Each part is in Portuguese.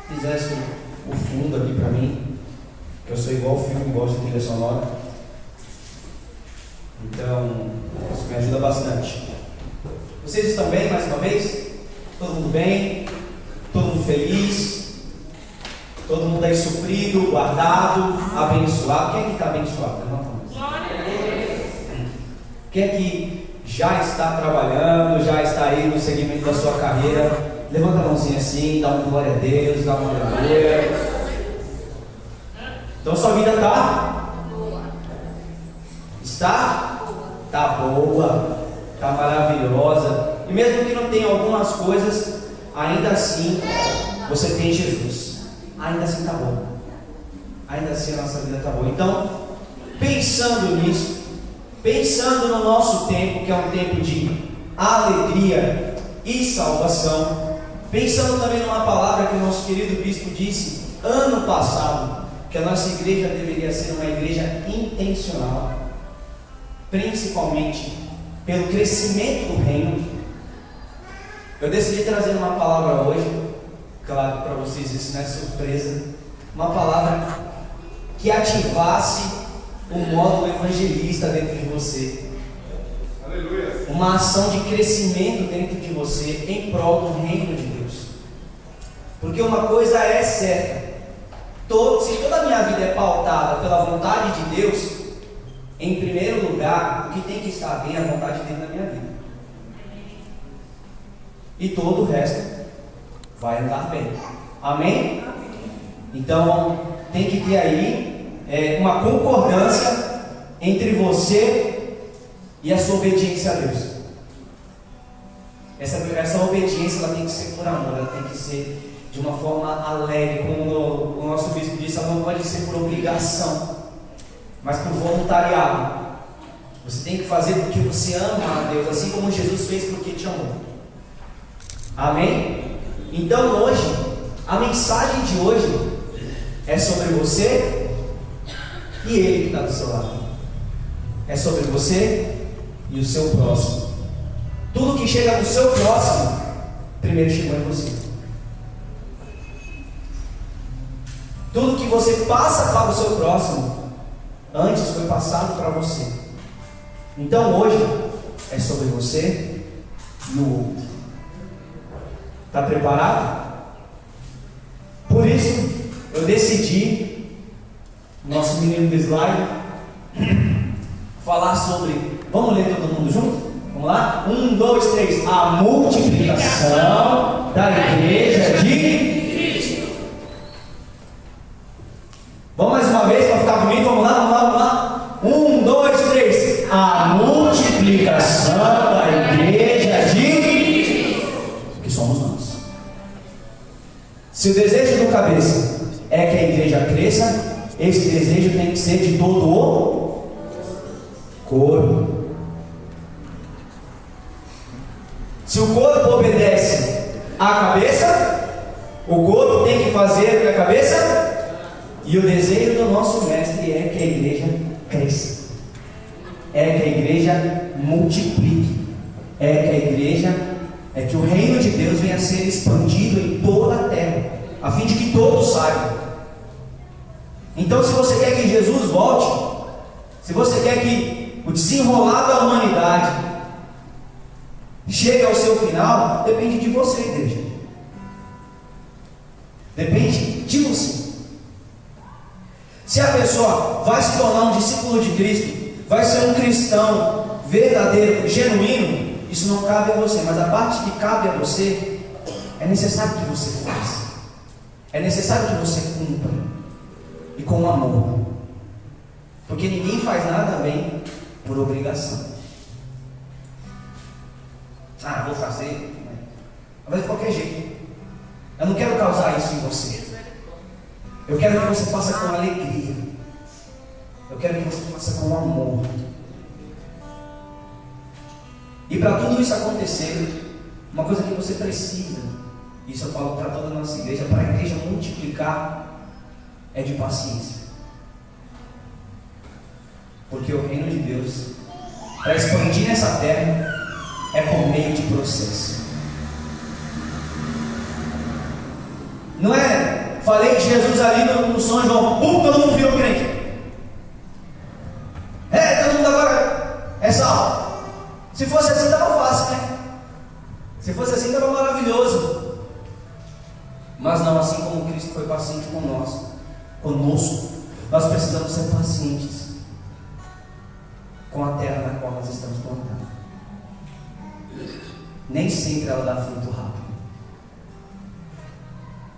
fizesse o fundo aqui para mim, que eu sou igual o filme, gosto de trilha sonora. Então, isso me ajuda bastante. Vocês estão bem mais uma vez? Todo mundo bem? Todo mundo feliz? Todo mundo aí suprido, guardado, abençoado? Quem é que está abençoado? Levanta a mão. Quem é que já está trabalhando, já está aí no segmento da sua carreira? Levanta a mãozinha assim, dá uma glória a Deus, dá uma aleluia. Então sua vida está boa. Está boa, está maravilhosa. E mesmo que não tenha algumas coisas, ainda assim você tem Jesus. Ainda assim está bom. Ainda assim a nossa vida está boa. Então, pensando nisso, pensando no nosso tempo, que é um tempo de alegria e salvação, pensando também numa palavra que o nosso querido bispo disse ano passado, que a nossa igreja deveria ser uma igreja intencional, principalmente pelo crescimento do reino. Eu decidi trazer uma palavra hoje, claro para vocês isso não é surpresa, uma palavra que ativasse o modo evangelista dentro de você. Aleluia. Uma ação de crescimento dentro de você em prol do reino de Deus. Porque uma coisa é certa, se toda a minha vida é pautada pela vontade de Deus, em primeiro lugar, o que tem que estar bem é a vontade dele na minha vida. E todo o resto vai andar bem. Amém? Então, tem que ter aí uma concordância entre você e a sua obediência a Deus. Essa obediência ela tem que ser por amor, ela tem que ser de uma forma alegre, como o nosso bispo disse, ela não pode ser por obrigação, mas por voluntariado. Você tem que fazer porque você ama a Deus, assim como Jesus fez porque te amou. Amém? Então hoje, a mensagem de hoje é sobre você e Ele que está do seu lado. É sobre você e o seu próximo. Tudo que chega no seu próximo, primeiro chegou em você. Tudo que você passa para o seu próximo, antes foi passado para você. Então hoje é sobre você e o outro. Está preparado? Por isso eu decidi, nosso menino do slide, falar sobre. Vamos ler todo mundo junto? Vamos lá? 1, 2, 3. A multiplicação da igreja de Cristo. Vamos mais uma vez para ficar bonito? Vamos lá, vamos lá, vamos lá. 1, 2, 3. A multiplicação da igreja de Cristo. Que somos nós. Se o desejo do cabeça é que a igreja cresça, esse desejo tem que ser de todo o corpo. Se o corpo obedece à cabeça, o corpo tem que fazer o que a cabeça. E o desejo do nosso mestre é que a igreja cresça, é que a igreja multiplique, é que o reino de Deus venha a ser expandido em toda a terra, a fim de que todos saibam. Então, se você quer que Jesus volte, se você quer que o desenrolar da humanidade chegue ao seu final, depende de você, igreja. Depende de você. Se a pessoa vai se tornar um discípulo de Cristo, vai ser um cristão verdadeiro, genuíno, isso não cabe a você, mas a parte que cabe a você, é necessário que você faça, é necessário que você cumpra, e com amor, porque ninguém faz nada bem por obrigação. Vou fazer, mas de qualquer jeito, eu não quero causar isso em você. Eu quero que você faça com alegria. Eu quero que você faça com amor. E para tudo isso acontecer, uma coisa que você precisa, isso eu falo para toda a nossa igreja, para a igreja multiplicar, é de paciência. Porque o reino de Deus, para expandir nessa terra, é por meio de processo. Não é, falei de Jesus ali no São João, todo mundo virou crente. Todo mundo agora é salvo. Se fosse assim, estava fácil, né? Se fosse assim, estava maravilhoso. Mas não, assim como Cristo foi paciente conosco, nós precisamos ser pacientes com a terra na qual nós estamos plantando. Nem sempre ela dá fruto rápido.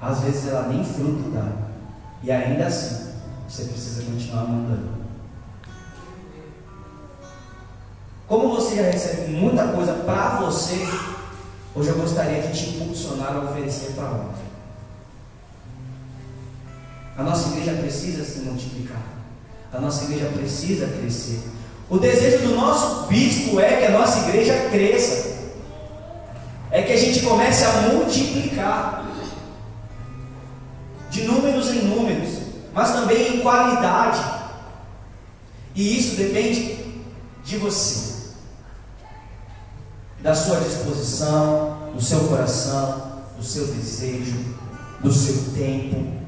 Às vezes ela nem fruto dá. E ainda assim, você precisa continuar mandando. Como você já recebe muita coisa para você, hoje eu gostaria de te impulsionar a oferecer para outra. A nossa igreja precisa se multiplicar. A nossa igreja precisa crescer. O desejo do nosso bispo é que a nossa igreja cresça. É que a gente comece a multiplicar. De números em números, mas também em qualidade. E isso depende de você. Da sua disposição, do seu coração, do seu desejo, do seu tempo,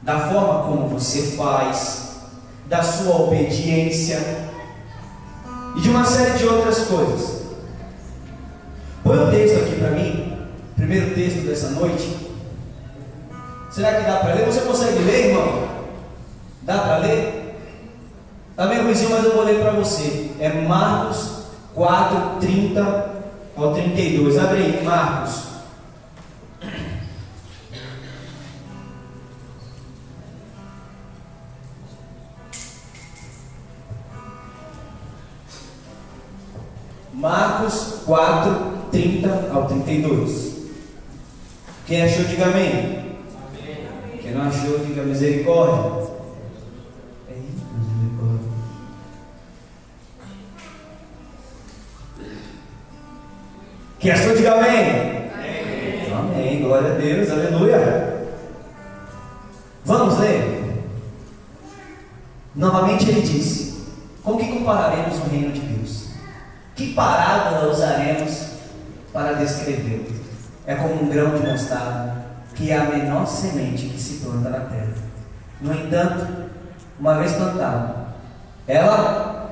da forma como você faz, da sua obediência e de uma série de outras coisas. Põe um texto aqui para mim, primeiro texto dessa noite. Será que dá para ler? Você consegue ler, irmão? Dá para ler? Está meio ruimzinho, mas eu vou ler para você. É Marcos 4, 30 ao 32. Abre aí, Marcos. Marcos 4, 30 ao 32. Quem achou, diga amém. Quem não achou, diga misericórdia. Misericórdia. Quem achou, diga amém. Amém. Glória a Deus, aleluia. Vamos ler? Novamente ele disse: com que compararemos o reino de Deus? Que parábola usaremos para descrevê-lo? É como um grão de mostarda, que é a menor semente que se planta na terra. No entanto, uma vez plantada, ela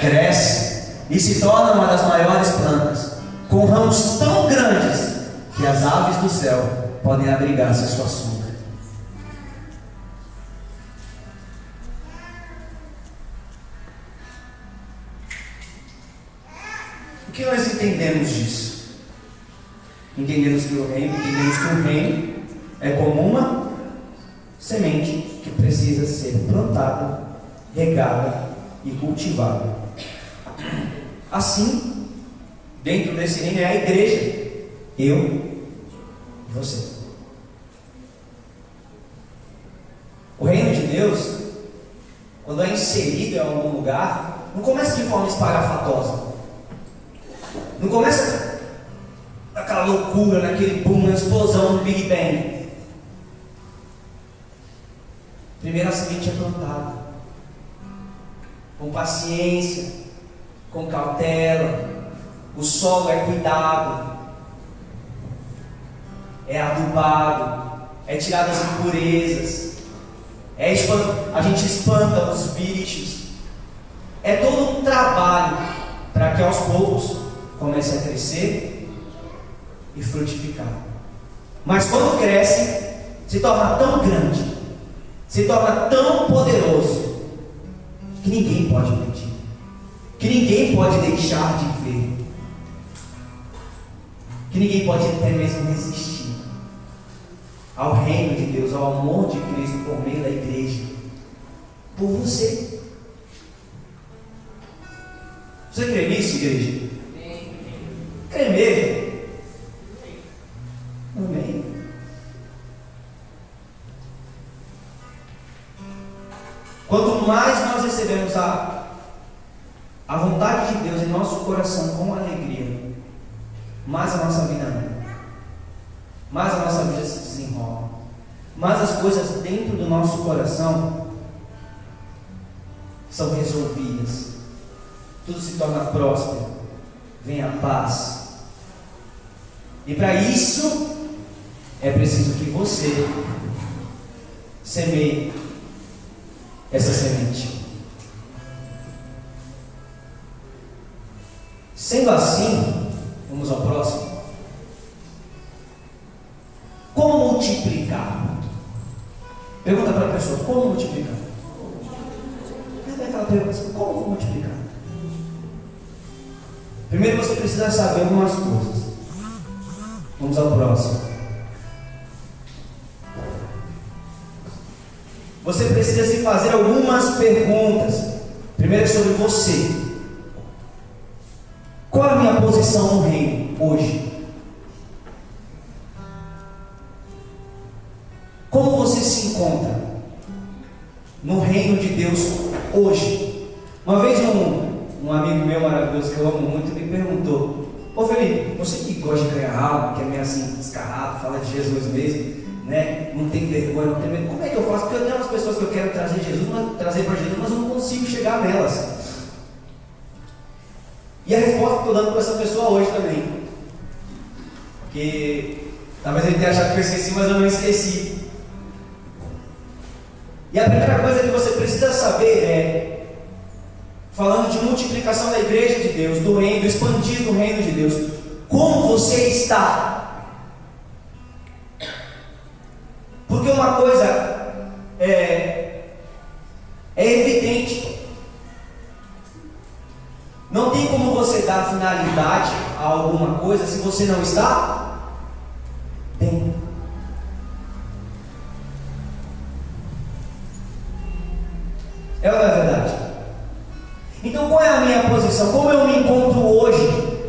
cresce e se torna uma das maiores plantas, com ramos tão grandes que as aves do céu podem abrigar-se à sua sombra. O que nós entendemos disso? Entendemos que o reino é como uma semente que precisa ser plantada, regada e cultivada. Assim, dentro desse reino é a igreja, eu e você. O reino de Deus, quando é inserido em algum lugar, não começa de forma espalhafatosa. Não começa aquela loucura, naquele boom, na explosão do Big Bang. Primeiro a semente é plantada, com paciência, com cautela. O solo é cuidado, é adubado, é tirado as impurezas, a gente espanta os bichos. É todo um trabalho para que aos poucos comece a crescer e frutificar. Mas quando cresce, se torna tão grande, se torna tão poderoso, que ninguém pode medir, que ninguém pode deixar de ver, que ninguém pode até mesmo resistir ao reino de Deus, ao amor de Cristo por meio da igreja, por você. Você crê nisso, igreja? Crê mesmo? Amém. Quanto mais nós recebemos a vontade de Deus em nosso coração com alegria, mais a nossa vida anda, mais a nossa vida se desenrola, mais as coisas dentro do nosso coração são resolvidas, tudo se torna próspero, vem a paz, E para isso é preciso que você semeie essa semente. Sendo assim, vamos ao próximo. Como multiplicar? Pergunta para a pessoa, como multiplicar? É aquela pergunta assim, como vou multiplicar? Primeiro você precisa saber algumas coisas. Vamos ao próximo. Você precisa se fazer algumas perguntas. Primeiro sobre você. Qual é a minha posição no reino hoje? Como você se encontra no reino de Deus hoje? Uma vez um amigo meu maravilhoso que eu amo muito me perguntou: ô Felipe, você que gosta de ganhar alma, que é meio assim descarrado, fala de Jesus mesmo, né? Não tem vergonha, não tem medo, como é que eu faço? Porque eu tenho umas pessoas que eu quero trazer para Jesus, mas eu não consigo chegar nelas. E a resposta que eu estou dando para essa pessoa hoje também, que talvez ele tenha achado que eu esqueci, mas eu não esqueci. E a primeira coisa que você precisa saber é, falando de multiplicação da igreja de Deus, do reino, do expandir do reino de Deus, como você está? Porque uma coisa é evidente. Não tem como você dar finalidade a alguma coisa se você não está bem. É ou não é verdade? Então qual é a minha posição? Como eu me encontro hoje,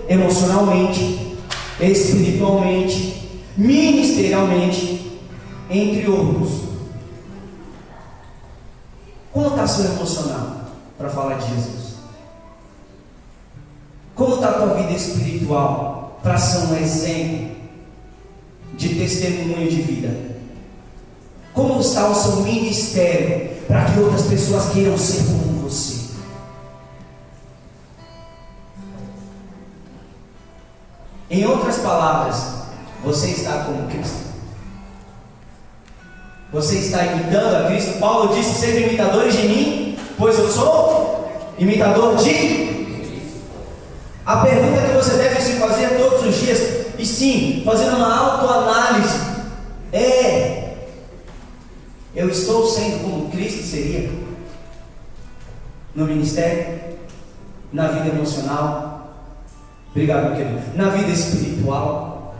emocionalmente, espiritualmente, ministerialmente, entre outros? Como está seu emocional para falar de Jesus? Como está a tua vida espiritual para ser um exemplo de testemunho de vida? Como está o seu ministério para que outras pessoas queiram ser como você? Em outras palavras, você está como Cristo? Você está imitando a Cristo? Paulo disse: sejam imitadores de mim, pois eu sou imitador de Cristo. A pergunta que você deve se fazer todos os dias, e sim, fazendo uma autoanálise, é: eu estou sendo como Cristo seria? No ministério? Na vida emocional? Obrigado, querido. Na vida espiritual?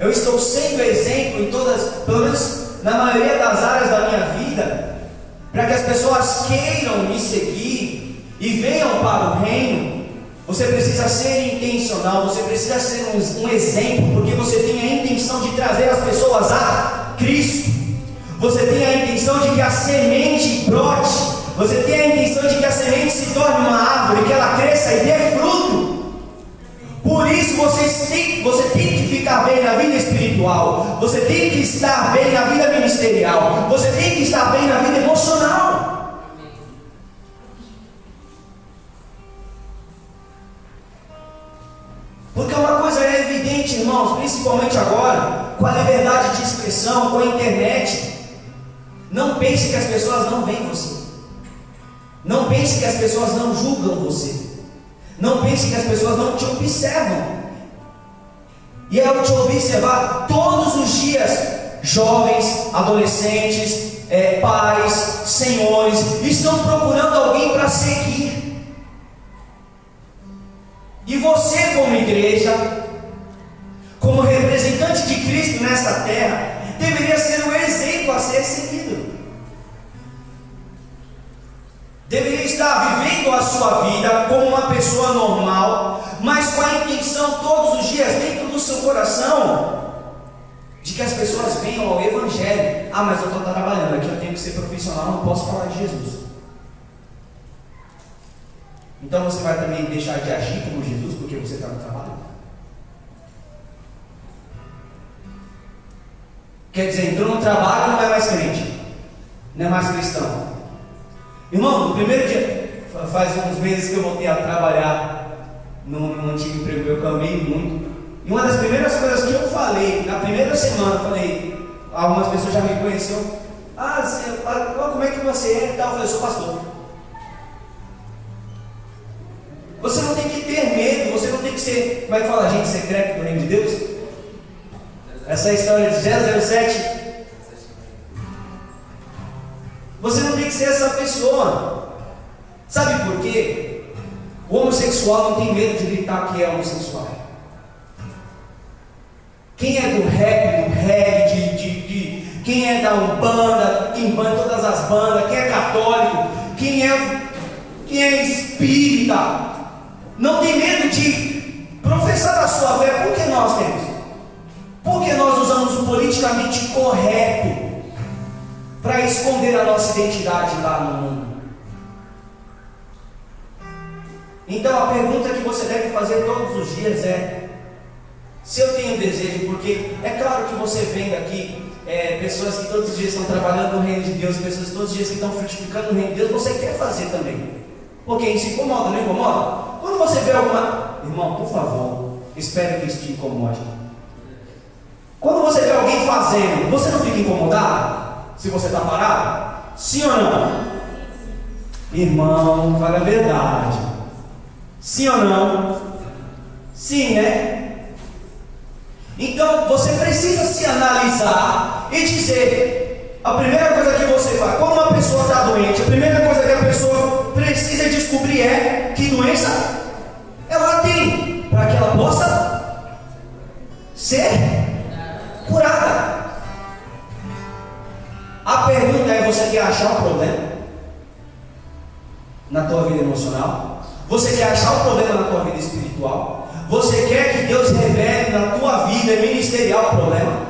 Eu estou sendo exemplo em todas, pelo menos na maioria das áreas da minha vida, para que as pessoas queiram me seguir e venham para o reino? Você precisa ser intencional, você precisa ser um exemplo, porque você tem a intenção de trazer as pessoas a Cristo. Você tem a intenção de que a semente brote, você tem a intenção de que a semente se torne uma árvore, que ela cresça e dê fruto. Por isso você tem que ficar bem na vida espiritual, você tem que estar bem na vida ministerial, você tem que estar bem na vida emocional. Porque uma coisa é evidente, irmãos, principalmente agora, com a liberdade de expressão, com a internet. Não pense que as pessoas não veem você. Não pense que as pessoas não julgam você. Não pense que as pessoas não te observam. E ao te observar todos os dias, jovens, adolescentes, pais, senhores, estão procurando alguém para seguir. E você, como igreja, como representante de Cristo nessa terra, deveria ser um exemplo a ser seguido. Deveria estar vivendo a sua vida como uma pessoa normal, mas com a intenção todos os dias dentro do seu coração de que as pessoas venham ao Evangelho. Ah, mas eu estou trabalhando aqui, eu tenho que ser profissional, não posso falar de Jesus. Então você vai também deixar de agir como Jesus porque você está no trabalho? Quer dizer, entrou no trabalho e não é mais crente, não é mais cristão. Irmão, no primeiro dia, faz uns meses que eu voltei a trabalhar num antigo emprego meu que eu amei muito, e uma das primeiras coisas que eu falei, na primeira semana, algumas pessoas já me conheceram. Como é que você é? Eu falei, eu sou pastor. Você não tem que ter medo, você não tem que ser, como é que fala, agente secreto do reino de Deus? Essa história de 007. Você não tem que ser essa pessoa. Sabe por quê? O homossexual não tem medo de gritar que é homossexual. Quem é do rap, do reggae, quem é da Umbanda, quem banda todas as bandas, quem é católico, quem é espírita, não tem medo de professar a sua fé. Por que nós temos? Porque nós usamos o politicamente correto para esconder a nossa identidade lá no mundo. Então a pergunta que você deve fazer todos os dias é: se eu tenho desejo, porque é claro que você vem aqui, pessoas que todos os dias estão trabalhando no reino de Deus, pessoas que todos os dias que estão frutificando no reino de Deus, você quer fazer também. Porque isso incomoda, não incomoda? Quando você vê alguma... Irmão, por favor, espere que isso te incomode. Quando você vê alguém fazendo, você não fica incomodado? Se você está parado? Sim ou não? Irmão, fala a verdade. Sim ou não? Sim, né? Então você precisa se analisar e dizer: a primeira coisa que você faz, quando uma pessoa está doente, a primeira coisa que a pessoa precisa descobrir é que doença ela tem, para que ela possa ser curada. A pergunta é: você quer achar o problema na tua vida emocional? Você quer achar o problema na tua vida espiritual? Você quer que Deus revele na tua vida ministerial o problema?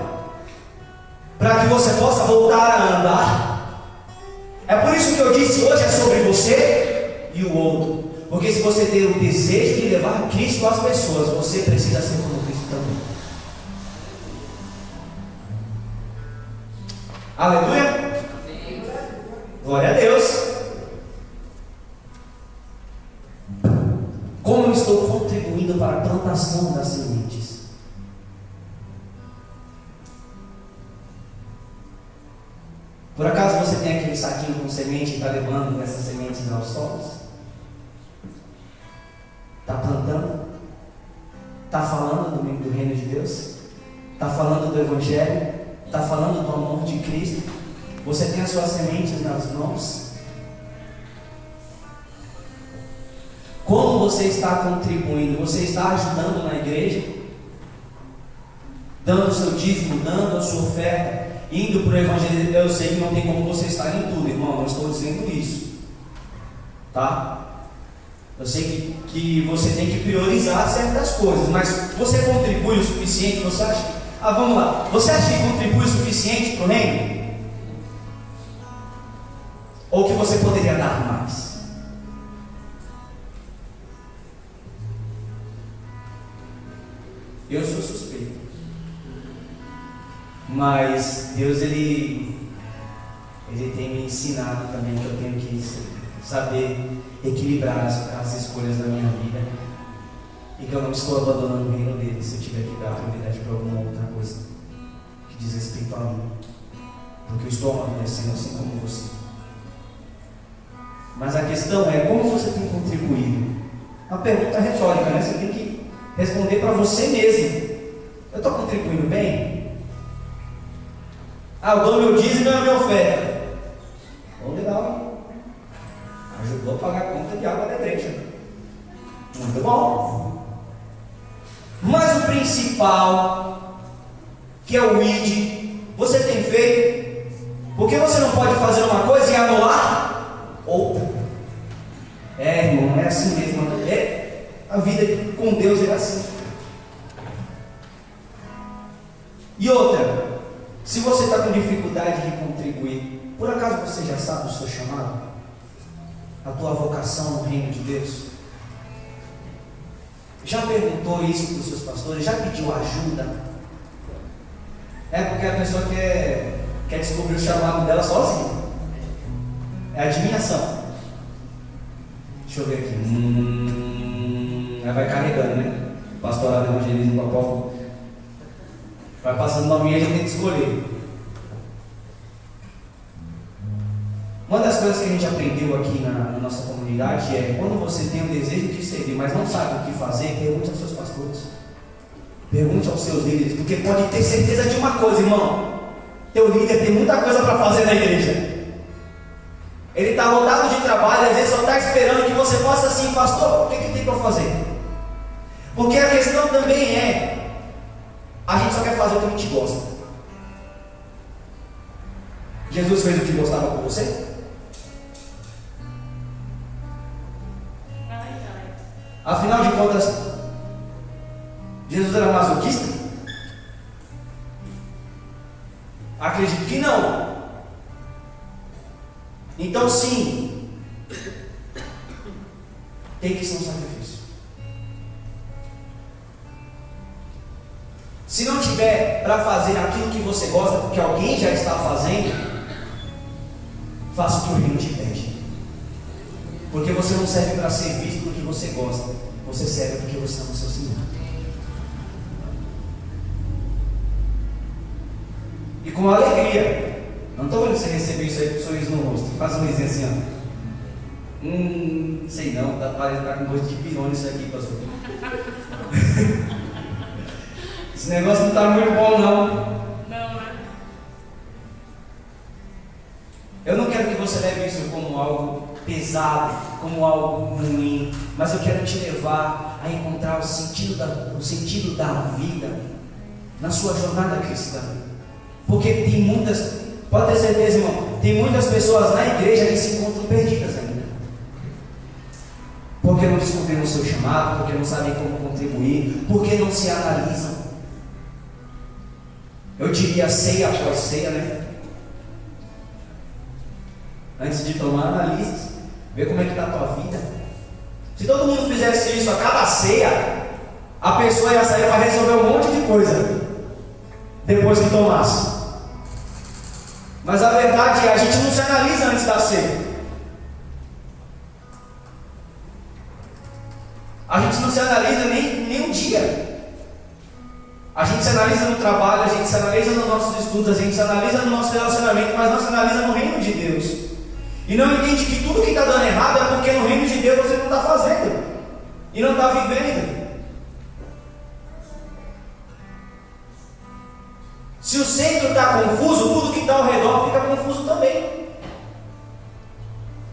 Para que você possa voltar a andar? É por isso que eu disse hoje é sobre você e o outro. Porque se você tem o desejo de levar Cristo às pessoas, você precisa ser como Cristo também. Aleluia! Glória a Deus! Como eu estou contribuindo para a plantação das sementes? Por acaso você tem aquele saquinho com semente e está levando essas sementes aos solos? Está plantando? Está falando do reino de Deus? Está falando do Evangelho? Está falando do amor de Cristo? Você tem as suas sementes nas mãos? Como você está contribuindo? Você está ajudando na igreja? Dando o seu dízimo, dando a sua oferta, indo para o Evangelho? Eu sei que não tem como você estar em tudo, irmão, não estou dizendo isso, tá? Eu sei que você tem que priorizar certas coisas, mas você contribui o suficiente? Você acha que... vamos lá. Você acha que contribui o suficiente para o reino? Ou que você poderia dar mais? Eu sou suspeito, mas Deus ele tem me ensinado também que eu tenho que saber equilibrar as escolhas da minha vida, e que eu não estou abandonando o reino dele se eu tiver que dar prioridade para alguma outra coisa que diz respeito a mim, porque eu estou amadurecendo assim como você. Mas a questão é: como você tem contribuído? Uma pergunta retórica, né? Você tem que responder para você mesmo: eu estou contribuindo bem? Eu dou meu dízimo e a minha oferta. Bom, legal. Ajudou a pagar a conta de água da igreja. Muito bom. Mas o principal, que é o ID, você tem feito? Porque você não pode fazer uma coisa e anular outra. Irmão, é assim mesmo. A vida com Deus é assim. E outra, se você está com dificuldade de contribuir, por acaso você já sabe o seu chamado? A tua vocação no reino de Deus? Já perguntou isso para os seus pastores? Já pediu ajuda? É porque a pessoa quer descobrir o chamado dela sozinha. É adivinhação. Deixa eu ver aqui. Aí vai carregando, né? Pastorado, evangelismo, papo. Vai passando o nome e a gente tem que escolher. Uma das coisas que a gente aprendeu aqui na nossa comunidade é: quando você tem o desejo de servir, mas não sabe o que fazer, pergunte aos seus pastores, pergunte aos seus líderes, porque pode ter certeza de uma coisa, irmão: teu líder tem muita coisa para fazer na igreja. Ele está lotado de trabalho, às vezes só está esperando que você possa assim: pastor, o que tem para fazer? Porque a questão também é: a gente só quer fazer o que a gente gosta. Jesus fez o que gostava com você? Afinal de contas, Jesus era masoquista? Acredito que não. Então sim, tem que ser um sacrifício. Se não tiver para fazer aquilo que você gosta, porque alguém já está fazendo, faça o que o reino te pede. Porque você não serve para ser visto no que você gosta, você serve porque você ama o seu Senhor. E com alegria. Não estou vendo você receber isso aí com um sorriso no rosto. Faz um risinho assim, ó. Sei não, parece que tá com gosto de pirona isso aqui, pastor. Esse negócio não está muito bom, não. Não, né? Eu não quero que você leve isso como algo pesado, como algo ruim, mas eu quero te levar a encontrar o sentido da vida na sua jornada cristã. Porque tem muitas, pode ter certeza, irmão, tem muitas pessoas na igreja que se encontram perdidas ainda. Porque não descobriram o seu chamado, porque não sabem como contribuir, porque não se analisam. Eu diria ceia após ceia, né? Antes de tomar, analise, vê como é que está a tua vida. Se todo mundo fizesse isso a cada ceia, a pessoa ia sair para resolver um monte de coisa depois que tomasse. Mas a verdade é, a gente não se analisa antes da ceia. A gente não se analisa nem um dia. A gente se analisa no trabalho, a gente se analisa nos nossos estudos, a gente se analisa no nosso relacionamento, mas não se analisa no reino de Deus. E não entende que tudo que está dando errado é porque no reino de Deus você não está fazendo e não está vivendo. Se o centro está confuso, tudo que está ao redor fica confuso também.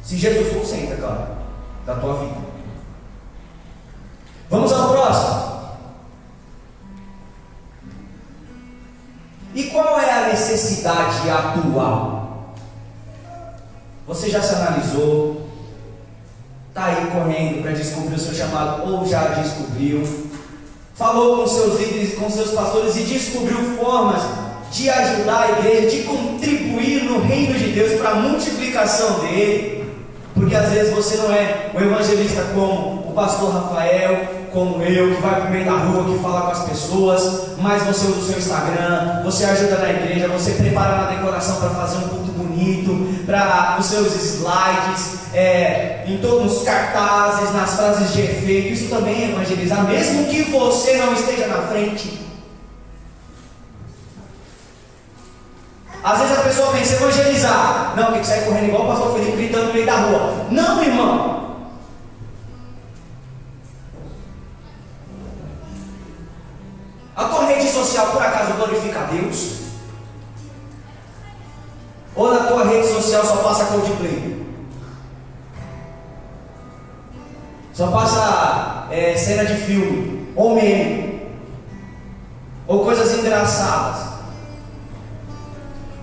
Se Jesus for o centro, é claro, da tua vida. Vamos ao próximo. E qual é a necessidade atual? Você já se analisou? Está aí correndo para descobrir o seu chamado, ou já descobriu? Falou com seus líderes, com seus pastores e descobriu formas de ajudar a igreja, de contribuir no reino de Deus para a multiplicação dele? Porque às vezes você não é um evangelista como o pastor Rafael, como eu, que vai para o meio da rua, que fala com as pessoas, mas você usa o seu Instagram, você ajuda na igreja, você prepara na decoração para fazer um culto bonito, para os seus slides, em todos os cartazes, nas frases de efeito. Isso também é evangelizar, mesmo que você não esteja na frente. Às vezes a pessoa pensa evangelizar, não, tem que sair correndo igual o pastor Felipe gritando no meio da rua. Não, irmão. A tua rede social por acaso glorifica a Deus? Ou na tua rede social só passa Coldplay? Só passa cena de filme, ou meme, ou coisas engraçadas?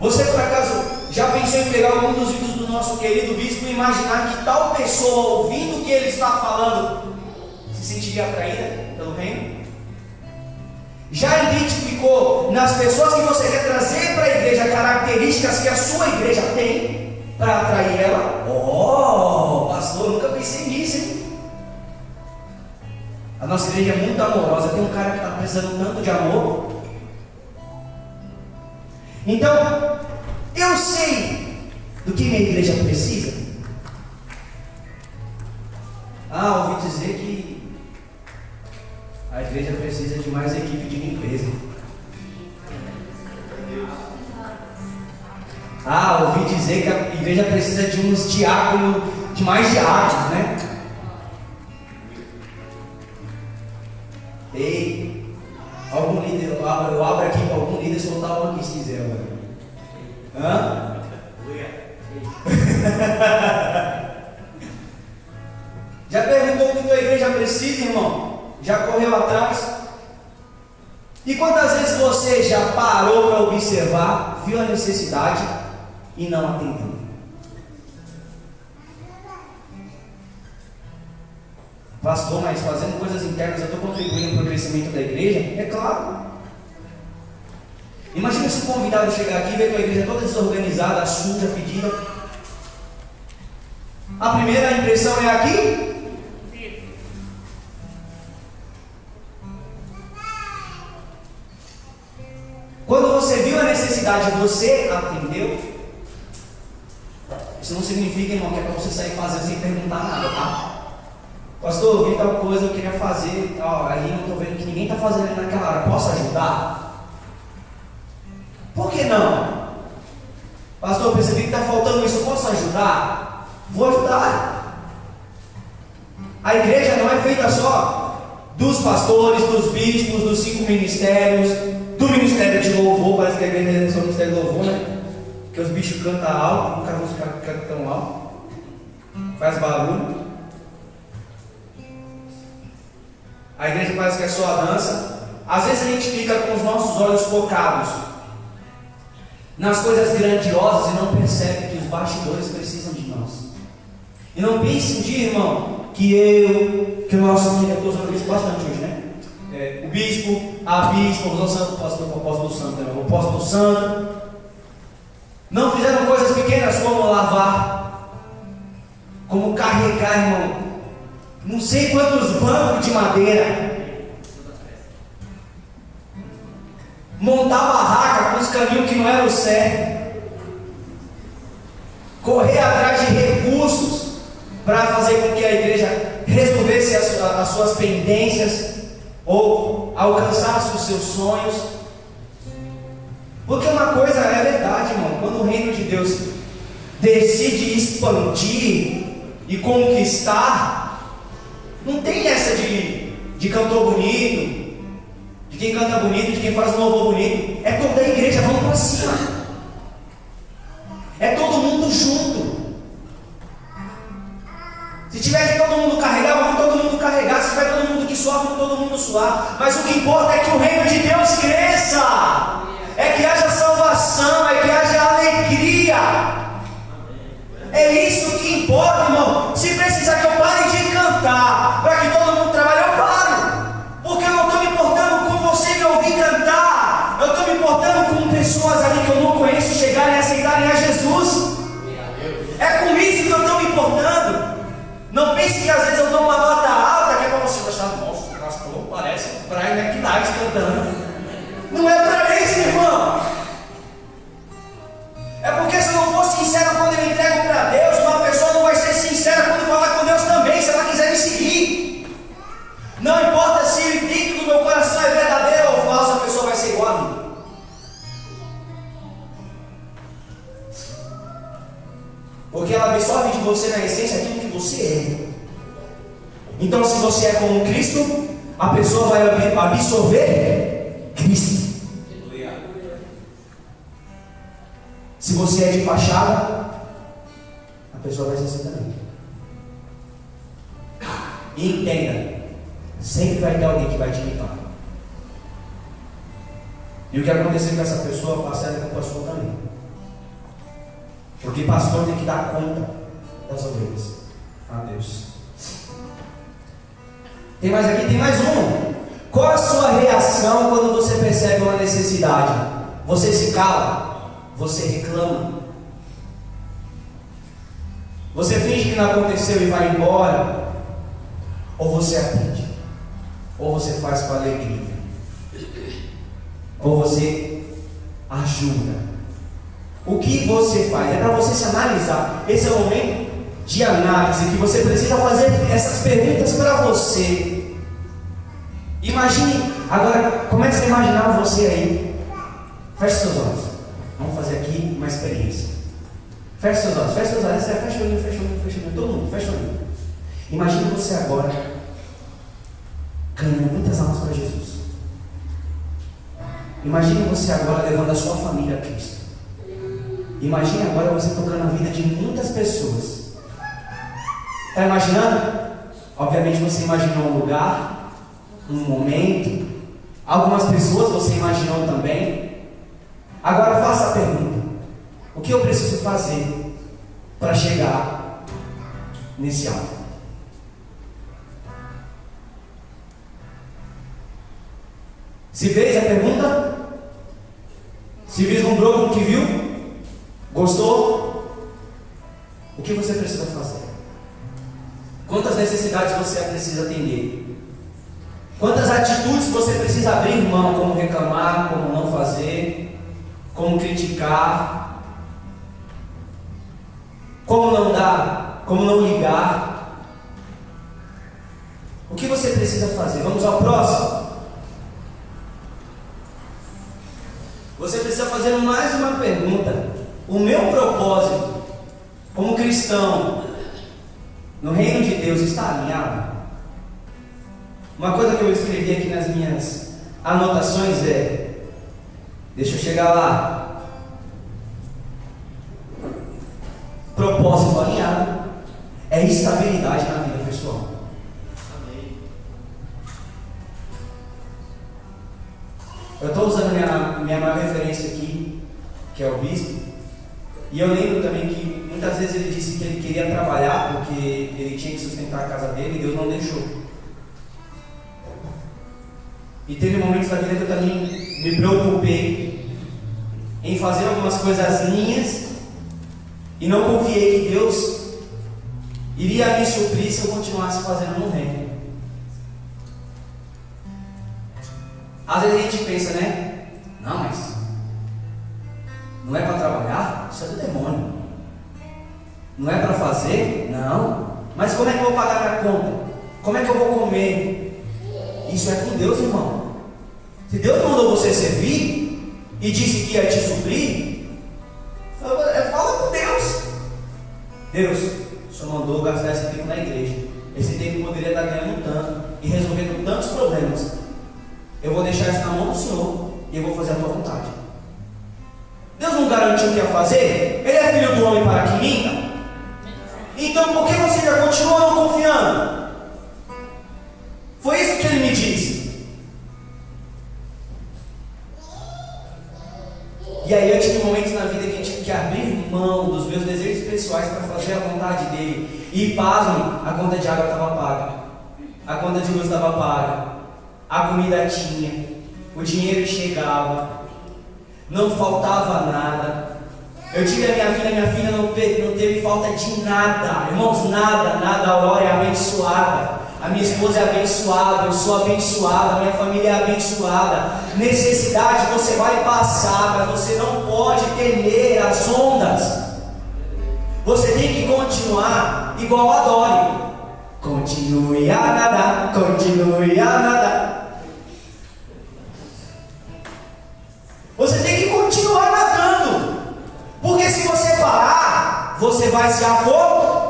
Você por acaso já pensou em pegar algum dos vídeos do nosso querido bispo e imaginar que tal pessoa, ouvindo o que ele está falando, se sentiria atraída pelo reino? Já identificou nas pessoas que você quer trazer para a igreja características que a sua igreja tem para atrair ela? Oh, pastor, nunca pensei nisso, hein? A nossa igreja é muito amorosa. Tem um cara que está precisando tanto de amor. Então, eu sei do que minha igreja precisa. Ouvi dizer que a igreja precisa de mais equipe de limpeza. Ah, ouvi dizer que a igreja precisa de uns diáconos, de mais diáconos, né? Ei, algum líder, eu abro aqui para algum líder soltar uma aqui se quiser agora. Hã? Já perguntou o que tua igreja precisa, irmão? Já correu atrás? E quantas vezes você já parou para observar, viu a necessidade e não atendeu? Pastor, mas fazendo coisas internas eu estou contribuindo para o crescimento da igreja? É claro. Imagina se um convidado chegar aqui e ver tua igreja toda desorganizada, suja, fedida. A primeira impressão é aqui? Quando você viu a necessidade, você atendeu. Isso não significa, irmão, que é para você sair fazendo sem perguntar nada, tá? Pastor, eu vi tal coisa, eu queria fazer, tal, aí eu estou vendo que ninguém está fazendo ali naquela hora, posso ajudar? Por que não? Pastor, eu percebi que está faltando isso, eu posso ajudar? Vou ajudar. A igreja não é feita só dos pastores, dos bispos, dos 5 ministérios, do ministério de louvor. Parece que a igreja é só o ministério de louvor, né? Que os bichos cantam alto, nunca vi os caras que cantam tão alto, faz barulho. A igreja parece que é só a dança. Às vezes a gente fica com os nossos olhos focados nas coisas grandiosas e não percebe que os bastidores precisam de nós. E não pense um dia, irmão, que eu estou usando isso bastante hoje, né? O bispo, a bispa, o apóstolo santo, não fizeram coisas pequenas como lavar, como carregar, irmão, não sei quantos bancos de madeira, montar barraca com os caminhos que não eram certos, correr atrás de recursos para fazer com que a igreja resolvesse as suas pendências ou alcançasse os seus sonhos. Porque uma coisa é verdade, irmão, quando o reino de Deus decide expandir e conquistar, não tem essa de cantor bonito, de quem canta bonito, de quem faz um louvor bonito. É toda a igreja, vamos para cima. É todo mundo junto. Se tiver que todo mundo carregar, vamos todo mundo carregar. Se tiver todo mundo que suar, vamos todo mundo suar. Mas o que importa é que o reino de Deus cresça. É que haja salvação, é que haja alegria. É isso que importa, irmão. Se precisar que eu pare de cantar para que todo mundo trabalhe, eu paro. Porque eu não estou me importando com você me ouvir cantar. Eu estou me importando com pessoas ali que eu não conheço chegarem e aceitarem a Jesus. É com isso que eu estou me importando. Não pense que às vezes eu dou uma nota alta que é para você achar, nossa, o pastor parece Brian McKnight cantando. Não é para isso, irmão. É porque se eu não for sincero quando eu entrego para Deus, uma pessoa não vai ser sincera quando falar com Deus também, se ela quiser me seguir. Não importa se dentro do meu coração é verdadeiro ou falso, a pessoa vai ser igual a mim. Porque ela absorve de você na essência aquilo que você é. Então, se você é como Cristo, a pessoa vai absorver Cristo. Se você é de fachada, a pessoa vai ser assim também. E entenda, sempre vai ter alguém que vai te imitar. E o que acontecer com essa pessoa, passar com a pessoa também. Porque pastor tem que dar conta das ovelhas. Deus. Tem mais aqui? Tem mais um. Qual a sua reação quando você percebe uma necessidade? Você se cala? Você reclama? Você finge que não aconteceu e vai embora? Ou você atende? Ou você faz com alegria? Ou você ajuda? O que você faz? É para você se analisar. Esse é o momento de análise que você precisa fazer essas perguntas para você. Imagine, agora comece a imaginar você aí. Feche seus olhos. Vamos fazer aqui uma experiência. Feche seus olhos, fecha o olho, todo mundo, fecha o olho. Imagine você agora ganhando muitas almas para Jesus. Imagine você agora levando a sua família a Cristo. Imagine agora você tocando a vida de muitas pessoas. Está imaginando? Obviamente você imaginou um lugar, um momento, algumas pessoas você imaginou também. Agora faça a pergunta: o que eu preciso fazer para chegar nesse alvo? Se fez a pergunta? Se vislumbrou com o que viu? Gostou? O que você precisa fazer? Quantas necessidades você precisa atender? Quantas atitudes você precisa abrir mão? Como reclamar, como não fazer, como criticar, como não dar, como não ligar? O que você precisa fazer? Vamos ao próximo. Você precisa fazer mais uma pergunta. O meu propósito como cristão no reino de Deus está alinhado? Uma coisa que eu escrevi aqui nas minhas anotações é, deixa eu chegar lá. Propósito alinhado é estabilidade na vida pessoal. Amém. Eu estou usando minha maior referência aqui, que é o bispo. E eu lembro também que muitas vezes ele disse que ele queria trabalhar porque ele tinha que sustentar a casa dele e Deus não deixou. E teve momentos da vida que eu também me preocupei em fazer algumas coisas minhas e não confiei que Deus iria me suprir se eu continuasse fazendo no reino. Às vezes a gente pensa, né? Não, mas não é para trabalhar? Isso é do demônio. Não é para fazer? Não. Mas como é que eu vou pagar a conta? Como é que eu vou comer? Isso é com Deus, irmão. Se Deus mandou você servir e disse que ia te suprir, fala com Deus. Deus, o Senhor mandou gastar esse tempo na igreja. Esse tempo poderia estar ganhando tanto e resolvendo tantos problemas. Eu vou deixar isso na mão do Senhor e eu vou fazer a tua vontade. Deus não garantiu o que ia fazer? Ele é filho do homem para que minta? Então por que você ainda continua não confiando? Foi isso que ele me disse. E aí eu tive momentos na vida que eu tive que abrir mão dos meus desejos pessoais para fazer a vontade dele. E pasmem, a conta de água estava paga, a conta de luz estava paga, a comida tinha, o dinheiro chegava, não faltava nada. Eu tive a minha filha não teve falta de nada, irmãos, nada. A Aurora é abençoada, a minha esposa é abençoada, eu sou abençoada, a minha família é abençoada. Necessidade você vai passar, mas você não pode temer as ondas. Você tem que continuar igual a Dory. Continue a nadar, continue a nadar. Você tem que continuar nadando, porque se você parar, você vai se afogar.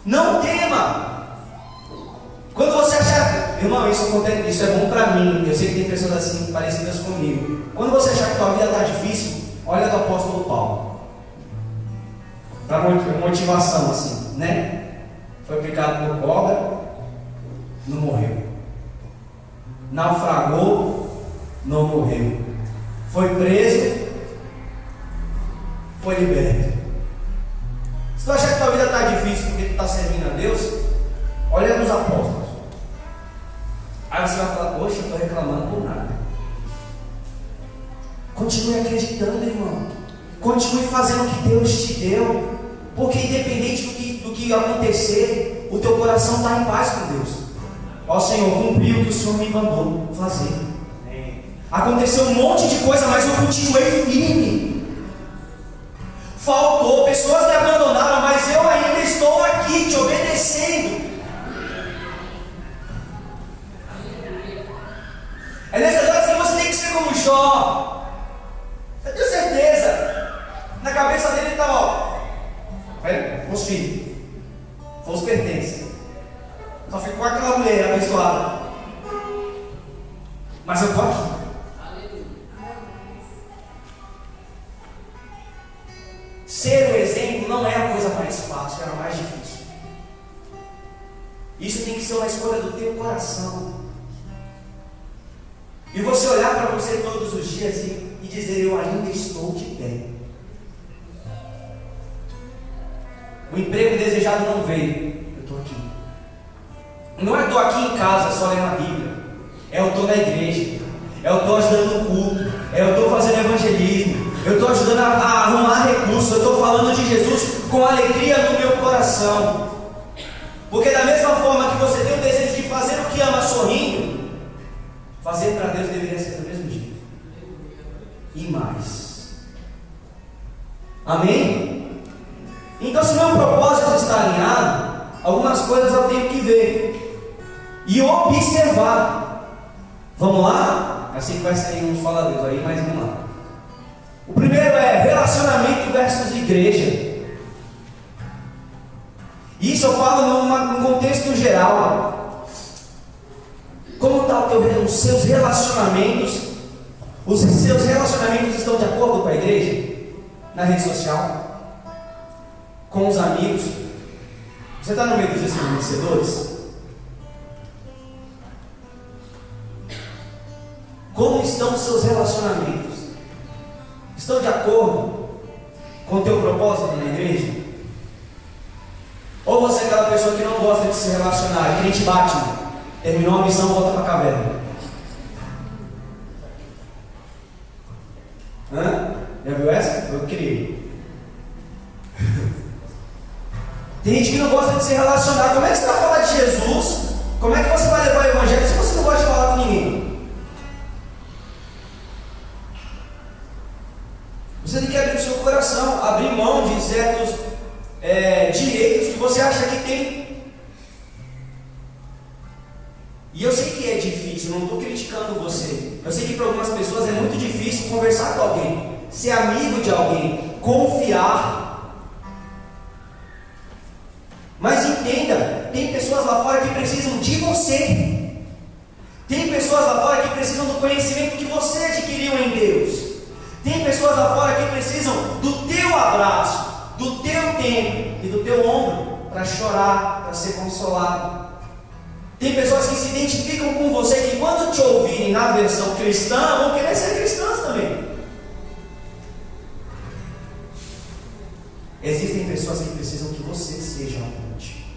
Não tema. Quando você achar, irmão, isso é bom para mim. Eu sei que tem pessoas assim parecidas comigo. Quando você achar que a tua vida está difícil, olha do apóstolo Paulo. Para motivação, assim, né? Foi picado por cobra, não morreu. Naufragou, não morreu. Foi preso, foi liberto. Se tu achar que tua vida está difícil porque tu está servindo a Deus, olha nos apóstolos. Aí você vai falar, poxa, eu estou reclamando por nada. Continue acreditando, irmão. Continue fazendo o que Deus te deu. Porque independente do que acontecer, o teu coração está em paz com Deus. Ó Senhor, cumpri o que o Senhor me mandou fazer. Aconteceu um monte de coisa, mas eu continuei firme. Faltou, pessoas me abandonaram, mas eu ainda estou aqui te obedecendo. É nessas horas que você tem que ser como Jó. Eu tenho certeza. Na cabeça dele está, ó. Os filhos. Os pertences. Só ficou aquela mulher abençoada. Mas eu estou aqui. Ser o exemplo não é a coisa mais fácil, é a mais difícil. Isso tem que ser uma escolha do teu coração. E você olhar para você todos os dias e dizer: eu ainda estou de pé. O emprego desejado não veio, eu estou aqui. Não é estou aqui em casa só lendo a Bíblia. É eu estou na igreja. É eu estou ajudando no culto. É eu estou fazendo evangelismo. Eu estou ajudando a arrumar recursos. Eu estou falando de Jesus com alegria no meu coração. Porque da mesma forma que você tem o desejo de fazer o que ama sorrindo, fazer para Deus deveria ser do mesmo jeito. E mais. Amém? Então, se meu propósito está alinhado, algumas coisas eu tenho que ver e observar. Vamos lá? Eu sei que vai sair uns faladeus aí, mas vamos lá. O primeiro é relacionamento versus igreja. Isso eu falo num contexto geral. Como está os seus relacionamentos? Os seus relacionamentos estão de acordo com a igreja? Na rede social? Com os amigos? Você está no meio dos vencedores? Como estão os seus relacionamentos? Estão de acordo com o teu propósito na igreja? Ou você é aquela pessoa que não gosta de se relacionar, crente Batman, terminou a missão, volta para a caverna? Já viu essa? Eu criei. Tem gente que não gosta de se relacionar. Como é que você vai falar de Jesus? Como é que você vai levar o evangelho se você não gosta de falar com ninguém? Você tem que abrir o seu coração, abrir mão de certos direitos que você acha que tem. E eu sei que é difícil, não estou criticando você. Eu sei que para algumas pessoas é muito difícil conversar com alguém, ser amigo de alguém, confiar. Mas entenda, tem pessoas lá fora que precisam de você. Tem pessoas lá fora que precisam do conhecimento que você adquiriu em Deus. Tem pessoas lá fora que precisam do teu abraço, do teu tempo e do teu ombro para chorar, para ser consolado. Tem pessoas que se identificam com você, que quando te ouvirem na versão cristã, vão querer ser cristãs também. Existem pessoas que precisam que você seja a ponte.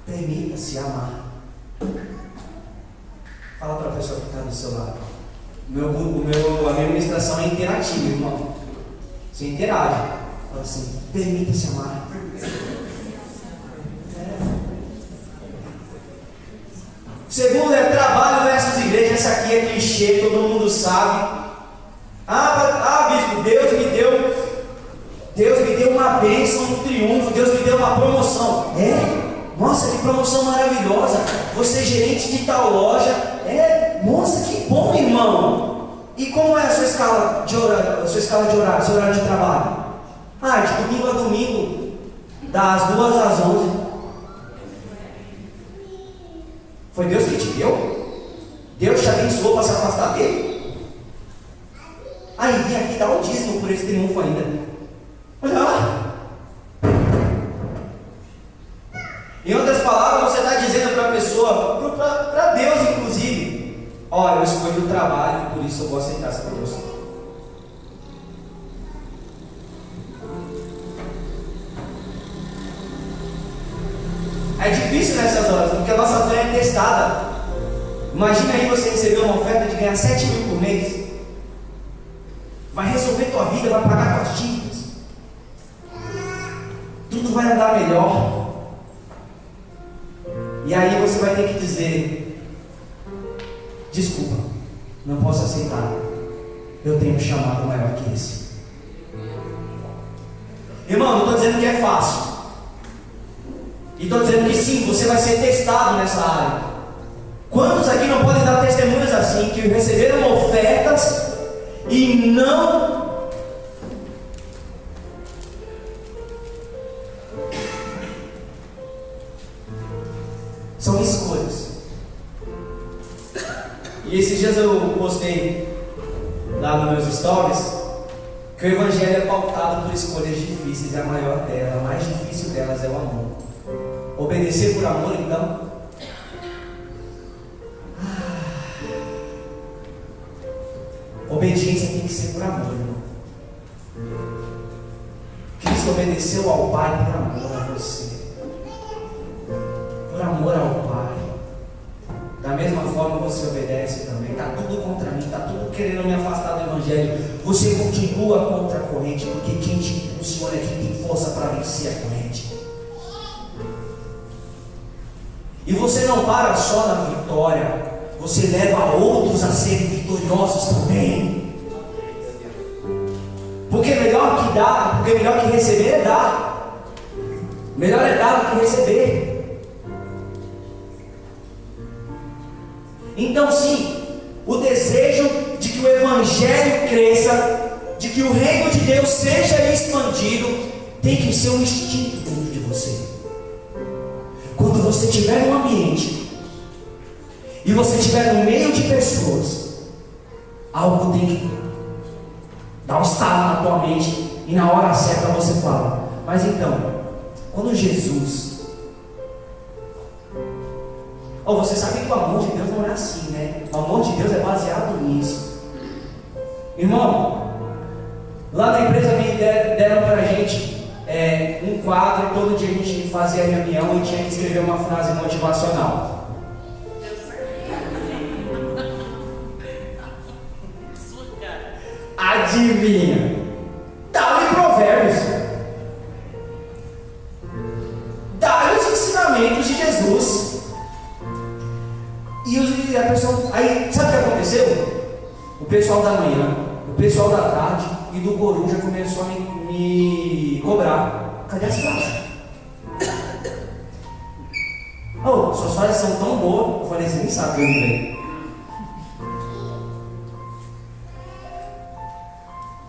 Permita-se amar. Fala para a pessoa que está do seu lado. A minha ministração é interativa, irmão. Você interage. Fala assim: permita-se amar. Segundo é trabalho versus igreja. Essa aqui é clichê, todo mundo sabe. Bispo, Deus me deu uma bênção, um triunfo, Deus me deu uma promoção. Nossa, que promoção maravilhosa. Você é gerente de tal loja. Nossa, que bom, irmão. E como é a sua escala de horário, seu horário de trabalho? De domingo a domingo, das 2 às 11. Foi Deus que te deu? Deus te abençoou para se afastar dele? Vem aqui dar o dízimo por esse triunfo ainda. Olha lá. Em outras palavras, você está dizendo para a pessoa, para Deus inclusive: olha, eu escolhi o trabalho, por isso eu vou aceitar essa promoção. É difícil nessas horas, porque a nossa fé é testada. Imagina aí você receber uma oferta de ganhar 7.000 por mês. Vai resolver tua vida, vai pagar tuas dívidas. Tudo vai andar melhor. E aí você vai ter que dizer: desculpa, não posso aceitar. Eu tenho um chamado maior que esse. Irmão, não estou dizendo que é fácil. E estou dizendo que sim, você vai ser testado nessa área. Quantos aqui não podem dar testemunhos assim, que receberam ofertas e não são escolhas? E esses dias eu postei lá nos meus stories que o Evangelho é pautado por escolhas difíceis, e a maior delas, a mais difícil delas é o amor. Obedecer por amor, então. Obediência tem que ser por amor, irmão. Cristo obedeceu ao Pai por amor a você, por amor ao Pai. Da mesma forma você obedece também. Está tudo contra mim, está tudo querendo me afastar do Evangelho. Você continua contra a corrente, porque quem te impulsiona é quem tem força para vencer a corrente. E você não para só na vitória, você leva outros a serem vitoriosos também. Porque melhor que dar, porque melhor que receber é dar. Melhor é dar do que receber. Então sim, o desejo de que o Evangelho cresça, de que o reino de Deus seja expandido, tem que ser um instinto dentro de você. Quando você estiver num ambiente e você estiver no meio de pessoas, algo tem que dar um estalo na tua mente, e na hora certa você fala: mas então, quando Jesus... você sabe que o amor de Deus não é assim, né? O amor de Deus é baseado nisso. Irmão, lá na empresa me deram pra gente um quadro, e todo dia a gente fazia reunião e tinha que escrever uma frase motivacional. Adivinha? Dá-lhe provérbios, dá-lhe os ensinamentos de Jesus. E a pessoa, aí sabe o que aconteceu? O pessoal da manhã, o pessoal da tarde e do Coruja começou a me cobrar: cadê as frases? Suas frases são tão boas. Eu falei: você nem sabe onde vem.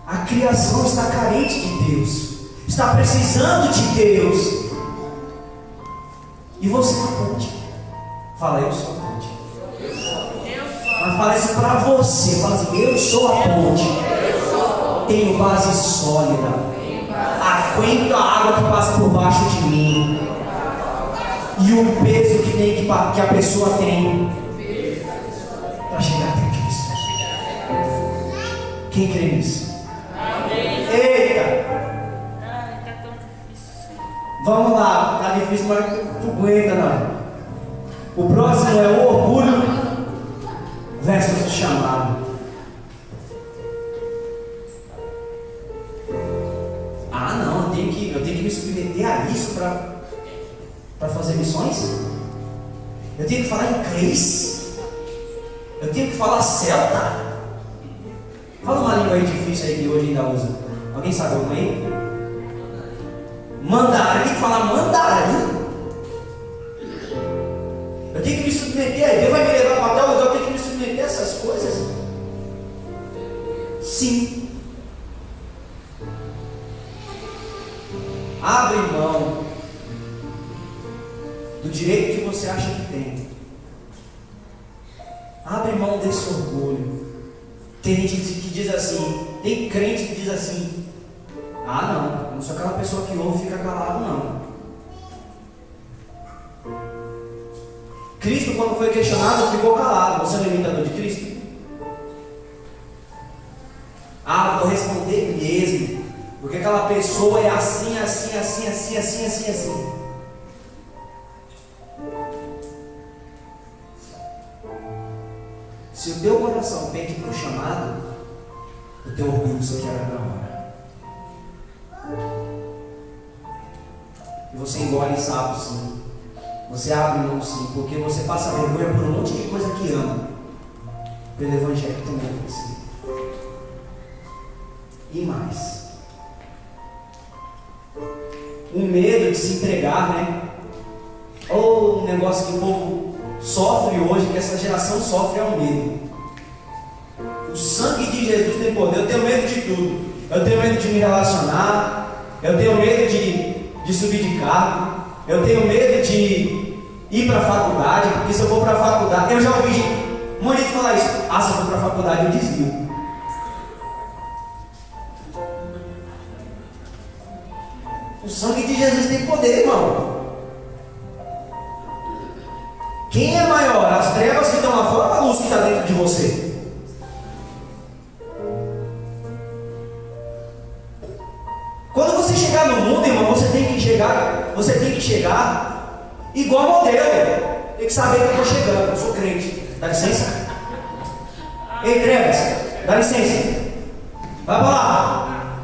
A criação está carente de Deus, está precisando de Deus, e você é a ponte. Fala: eu sou a ponte. Mas fala isso para você. Fala assim: eu sou a ponte. Tenho base sólida. Aguento a água que passa por baixo de mim. E o peso que a pessoa tem para chegar até Cristo. Quem crê nisso? Eita! Vamos lá. Tá difícil, mas tu aguenta, não. O próximo é o orgulho versus o chamado. Não, eu tenho que me submeter a isso para fazer missões? Eu tenho que falar inglês? Eu tenho que falar celta? Fala uma língua aí difícil aí que hoje ainda usa. Alguém sabe alguma aí? Mandarim. Eu tenho que falar mandarim? Eu tenho que me submeter a Deus, vai me levar para tal lugar, eu tenho que me submeter a essas coisas? Sim. Abre mão do direito que você acha que tem. Abre mão desse orgulho. Tem gente que diz assim, tem crente que diz assim: não, não sou aquela pessoa que ouve e fica calado, não. Cristo, quando foi questionado, ficou calado. Você não é imitador de Cristo? Vou responder mesmo, porque aquela pessoa é assim, assim, assim, assim, assim, assim, assim. Se o teu coração pede para o chamado, o teu orgulho se quebra na hora. E você engole sapo, sim. Você abre mão, sim, porque você passa vergonha por um monte de coisa que ama, pelo Evangelho também em você. E mais, um medo de se entregar, né? Ou um negócio que o povo sofre hoje, que essa geração sofre, é o medo. O sangue de Jesus tem poder. Eu tenho medo de tudo. Eu tenho medo de me relacionar. Eu tenho medo de subir de carro. Eu tenho medo de ir para a faculdade, porque se eu for para a faculdade, eu já ouvi um monte de falar isso. Ah, se eu for para a faculdade eu desvio. O sangue de Jesus tem poder, irmão. Quem é maior? As trevas que estão lá fora ou a luz que está dentro de você? Quando você chegar no mundo, irmão, você tem que chegar igual modelo. Tem que saber que eu estou chegando, eu sou crente. Dá licença? Ei, trevas, dá licença. Vai para lá.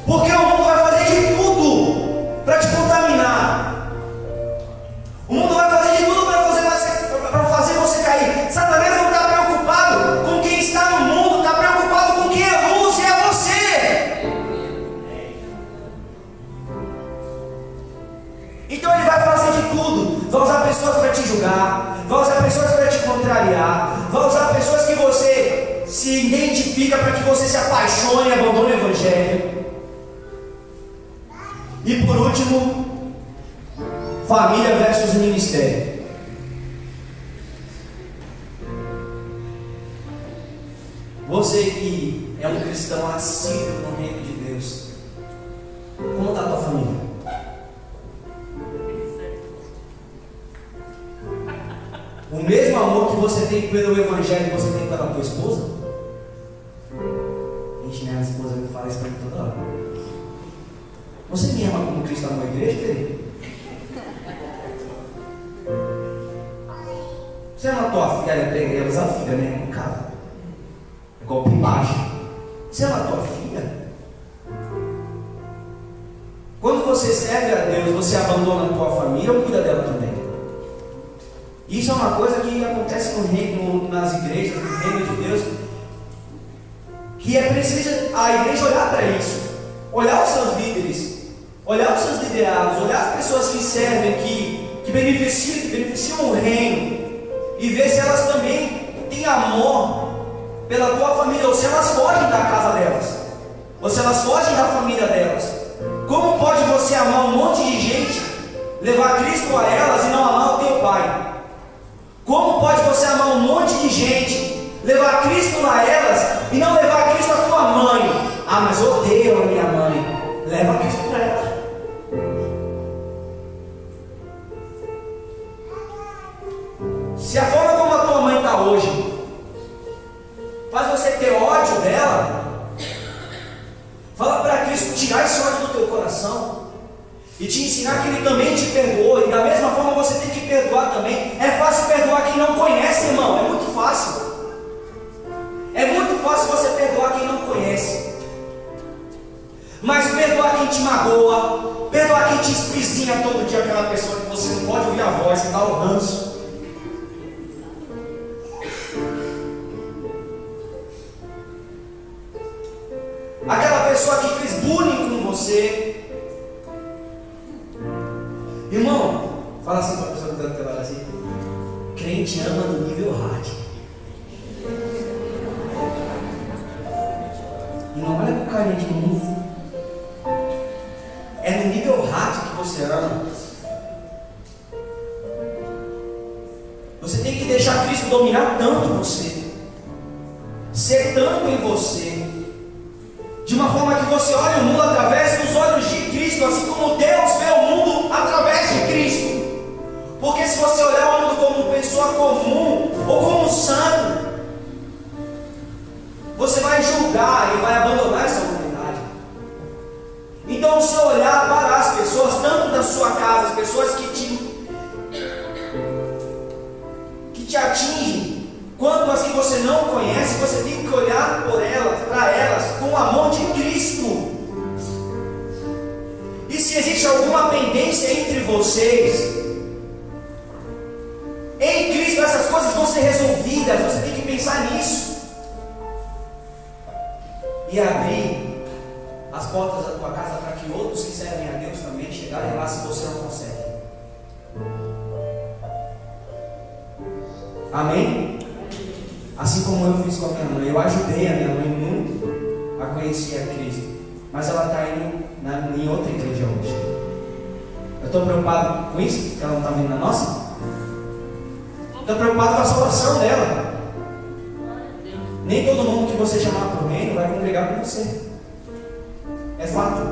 Porque o mundo vai fazer de tudo para te contaminar. O mundo vai fazer de tudo para fazer você cair. Satanás não está preocupado com quem está no mundo, está preocupado com quem é luz, e é você. Então ele vai fazer de tudo. Vai usar pessoas para te julgar, vai usar pessoas para te contrariar, vai usar pessoas que você se identifica para que você se apaixone e abandone o Evangelho. E por último, família versus ministério. Você que é um cristão assíduo no reino de Deus, como está a tua família? O mesmo amor que você tem pelo Evangelho que você tem pela tua esposa? Gente, minha esposa me fala isso para mim toda hora. Você me ama como Cristo amou a igreja, querido? Você ama a tua filha? Ela usa a filha, né? No caso. É golpe baixo. Você ama a tua filha? Quando você serve a Deus, você abandona a tua família ou cuida dela também? Isso é uma coisa que acontece no reino, nas igrejas, no reino de Deus, que é preciso a igreja olhar para isso, olhar os seus líderes, olhar os seus liderados, olhar as pessoas que servem, que beneficiam o reino, e ver se elas também têm amor pela tua família, ou se elas fogem da casa delas, ou se elas fogem da família delas. Como pode você amar um monte de gente, levar Cristo a elas e não amar o teu pai? Como pode você amar um monte de gente, levar Cristo a elas e não levar Cristo à tua mãe? Ah, mas eu odeio a minha mãe. Leva Cristo para ela. Se a forma como a tua mãe está hoje faz você ter ódio dela, fala para Cristo tirar esse ódio do teu coração e te ensinar que Ele também te perdoou, e da mesma forma você tem que perdoar também. É fácil perdoar quem não conhece, irmão, é muito fácil. É muito fácil você perdoar quem não conhece. Mas perdoar quem te magoa, perdoar quem te espizinha todo dia, aquela pessoa que você não pode ouvir a voz, que dá o ranço. Aquela pessoa que fez bullying com você. Irmão, fala assim para a pessoa que está do teu lado assim: crente ama no nível hard. E não olha com carinha de mundo. É no nível hard que você ama. Você tem que deixar Cristo dominar tanto você, ser tanto em você, de uma forma que você olhe o mundo através dos olhos de Cristo, assim como Deus vê o mundo através de Cristo. Porque se você olhar o mundo como pessoa comum ou como santo, você vai julgar e vai abandonar essa humanidade. Então, o seu olhar para as pessoas, tanto da sua casa, as pessoas que te atingem, quanto as que você não conhece, você tem que olhar por elas, para elas, com o amor de Cristo. E se existe alguma pendência entre vocês, em Cristo essas coisas vão ser resolvidas. Você tem que pensar nisso e abrir as portas da tua casa para que outros que servem a Deus também chegarem lá, se você não consegue. Amém? Assim como eu fiz com a minha mãe. Eu ajudei a minha mãe muito a conhecer a Cristo. Mas ela está indo em outra igreja hoje. Eu estou preocupado com isso, porque ela não está vindo na nossa. Estou preocupado com a salvação dela. Nem todo mundo que você chamar para o reino vai congregar com você. É fato.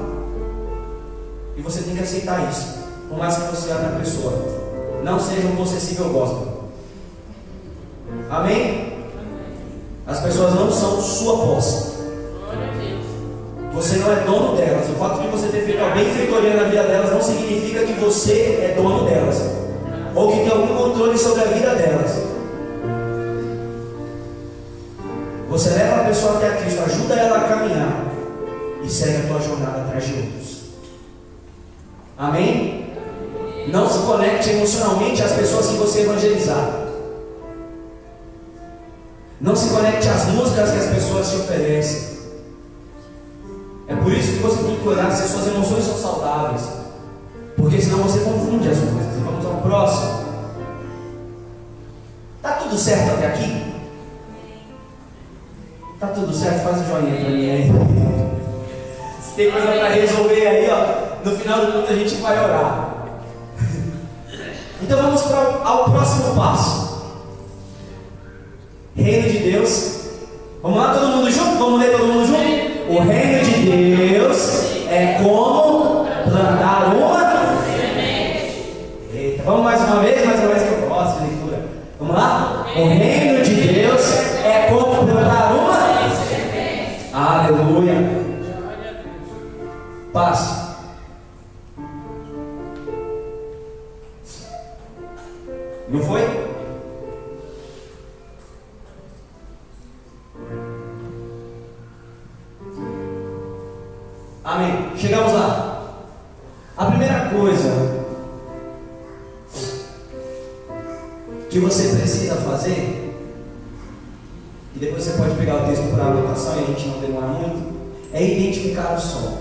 E você tem que aceitar isso. Por mais que você ame a pessoa, não seja um possessivo gospel. Amém? As pessoas não são sua posse. Você não é dono delas. O fato de você ter feito a benfeitoria na vida delas não significa que você é dono delas, ou que tem algum controle sobre a vida delas. Você leva a pessoa até a Cristo, ajuda ela a caminhar e segue a tua jornada atrás de outros. Amém? Não se conecte emocionalmente às pessoas que você evangelizar. Não se conecte às músicas que as pessoas te oferecem. É por isso que você tem que cuidar se as suas emoções são saudáveis, porque senão você confunde as coisas. E vamos ao próximo. Tá tudo certo até aqui? Tá tudo certo? Faz um joinha pra mim aí. Se tem coisa para resolver aí, ó, no final do culto a gente vai orar. Então vamos ao próximo passo. Reino de Deus. Vamos lá, todo mundo junto? Vamos ler todo mundo junto? O reino de Deus é como plantar uma semente. Eita, vamos mais uma vez que eu gosto de leitura. Vamos lá? O reino de Deus é como plantar uma semente. Aleluia. Passo. Não foi? Amém. Chegamos lá. A primeira coisa que você precisa fazer, e depois você pode pegar o texto para anotação e a gente não demora muito, é identificar o som.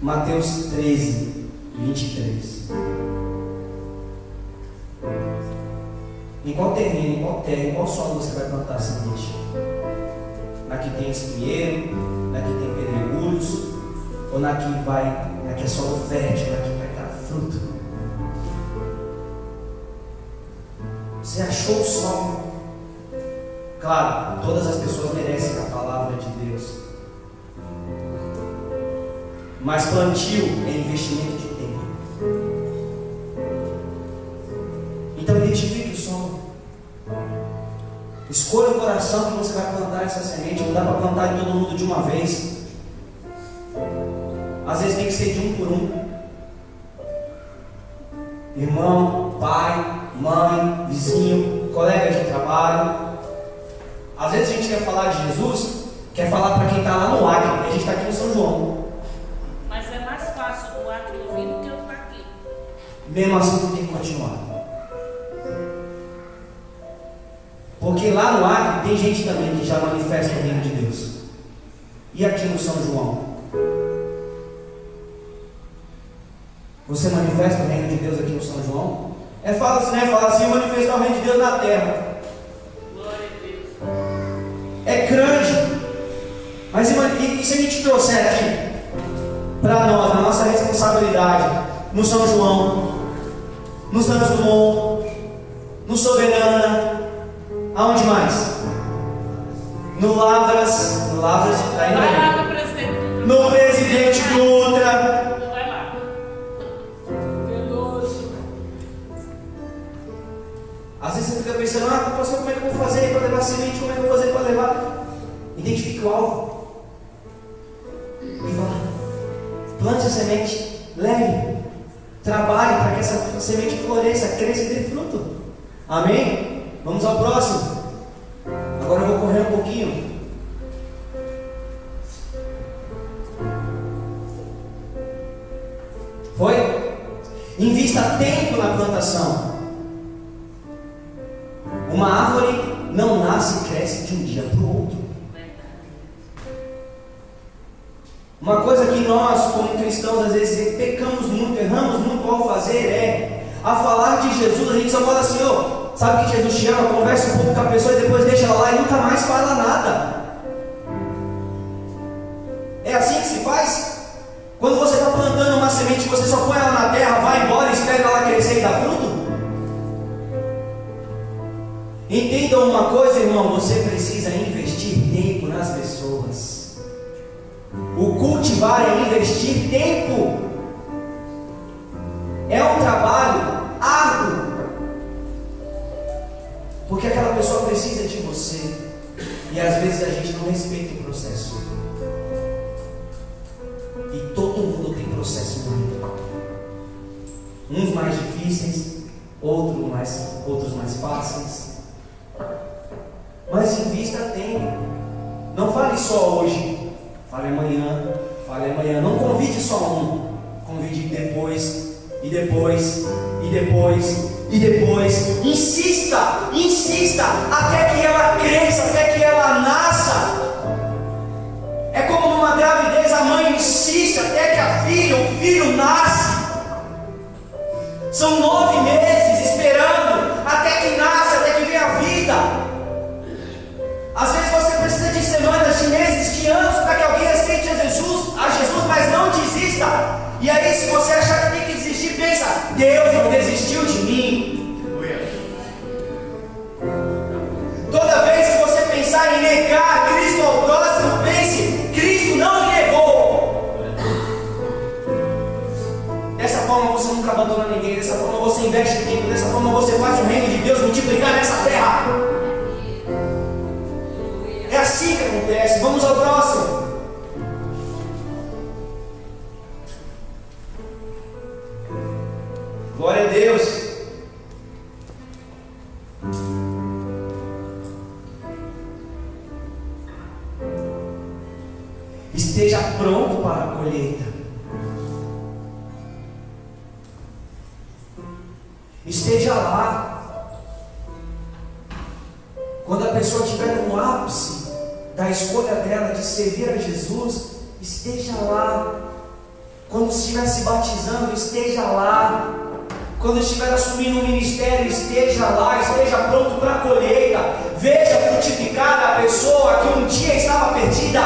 Mateus 13, 23. Em qual terreno, em qual terra, em qual solo você vai plantar a semente? Na que tem espinheiro, na que tem pedregulhos, ou na que é solo fértil, na que vai dar fruto? Você achou o solo? Claro, todas as pessoas merecem a palavra de Deus, mas plantio é investimento de tempo. Então identifique o solo. Escolha o coração que você vai plantar essa semente. Não dá para plantar em todo mundo de uma vez. Às vezes tem que ser de um por um. Irmão, pai, mãe, vizinho, colega de trabalho. Às vezes a gente quer falar de Jesus, quer falar para quem está lá no Acre, e a gente está aqui no São João. Mas é mais fácil do Acre ouvir do que eu estar aqui. Mesmo assim, tu tem que continuar. Porque lá no Acre tem gente também que já manifesta o reino de Deus. E aqui no São João? Você manifesta o reino de Deus aqui no São João? Fala assim, manifestar o reino de Deus na terra. Glória a Deus. É grande. Mas e se a gente trouxer aqui para nós, na nossa responsabilidade, no São João, no Santos Dumont, no Soberana, aonde mais? No Lavras Vai lá no presidente do no Presidente Dutra. Vai lá. Veloso. Às vezes você fica pensando, pastor, como é que eu vou fazer para levar semente? Como é que eu vou fazer para levar? Identifique o alvo. E vá. Plante a semente, leve. Trabalhe para que essa semente floresça, cresça e dê fruto. Amém? Vamos ao próximo. Agora eu vou correr um pouquinho. Foi? Invista tempo na plantação. Uma árvore não nasce e cresce de um dia para o outro. Uma coisa que nós, como cristãos, às vezes pecamos muito, erramos muito ao fazer é a falar de Jesus, a gente só fala assim, sabe que Jesus te ama, conversa um pouco com a pessoa e depois deixa ela lá e nunca mais fala nada. É assim que se faz? Quando você está plantando uma semente, você só põe ela na terra, vai embora e espera ela crescer e dar fruto? Entendam uma coisa, irmão, você precisa investir tempo nas pessoas. O cultivar é investir tempo. É um trabalho árduo, porque aquela pessoa precisa de você, e às vezes a gente não respeita o processo. E todo mundo tem processo na vida, uns mais difíceis, outros mais fáceis. Mas invista tempo. Não fale só hoje, fale amanhã. Não convide só um, convide depois, e depois, e depois, e depois. Insista até que ela cresça, até que ela nasça. É como numa gravidez, a mãe insiste até que a filha, o filho nasce. São 9 meses esperando até que nasce, até que venha a vida. Às vezes você precisa de semanas, de meses, de anos para que alguém aceite a Jesus, mas não desista. E aí, se você achar que tem que desistir, pensa: Deus não desistiu de mim. Toda vez que você pensar em negar Cristo ao próximo, pense: Cristo não me negou. Dessa forma você nunca abandona ninguém, dessa forma você investe em tempo, dessa forma você faz o reino de Deus multiplicar nessa terra. É assim que acontece. Vamos ao próximo. Glória a Deus. Esteja pronto para a colheita. Esteja lá. Quando a pessoa estiver no ápice da escolha dela de servir a Jesus, esteja lá. Quando estiver se batizando, esteja lá. Quando estiver assumindo um ministério, esteja lá, esteja pronto para a colheita. Veja frutificar a pessoa que um dia estava perdida.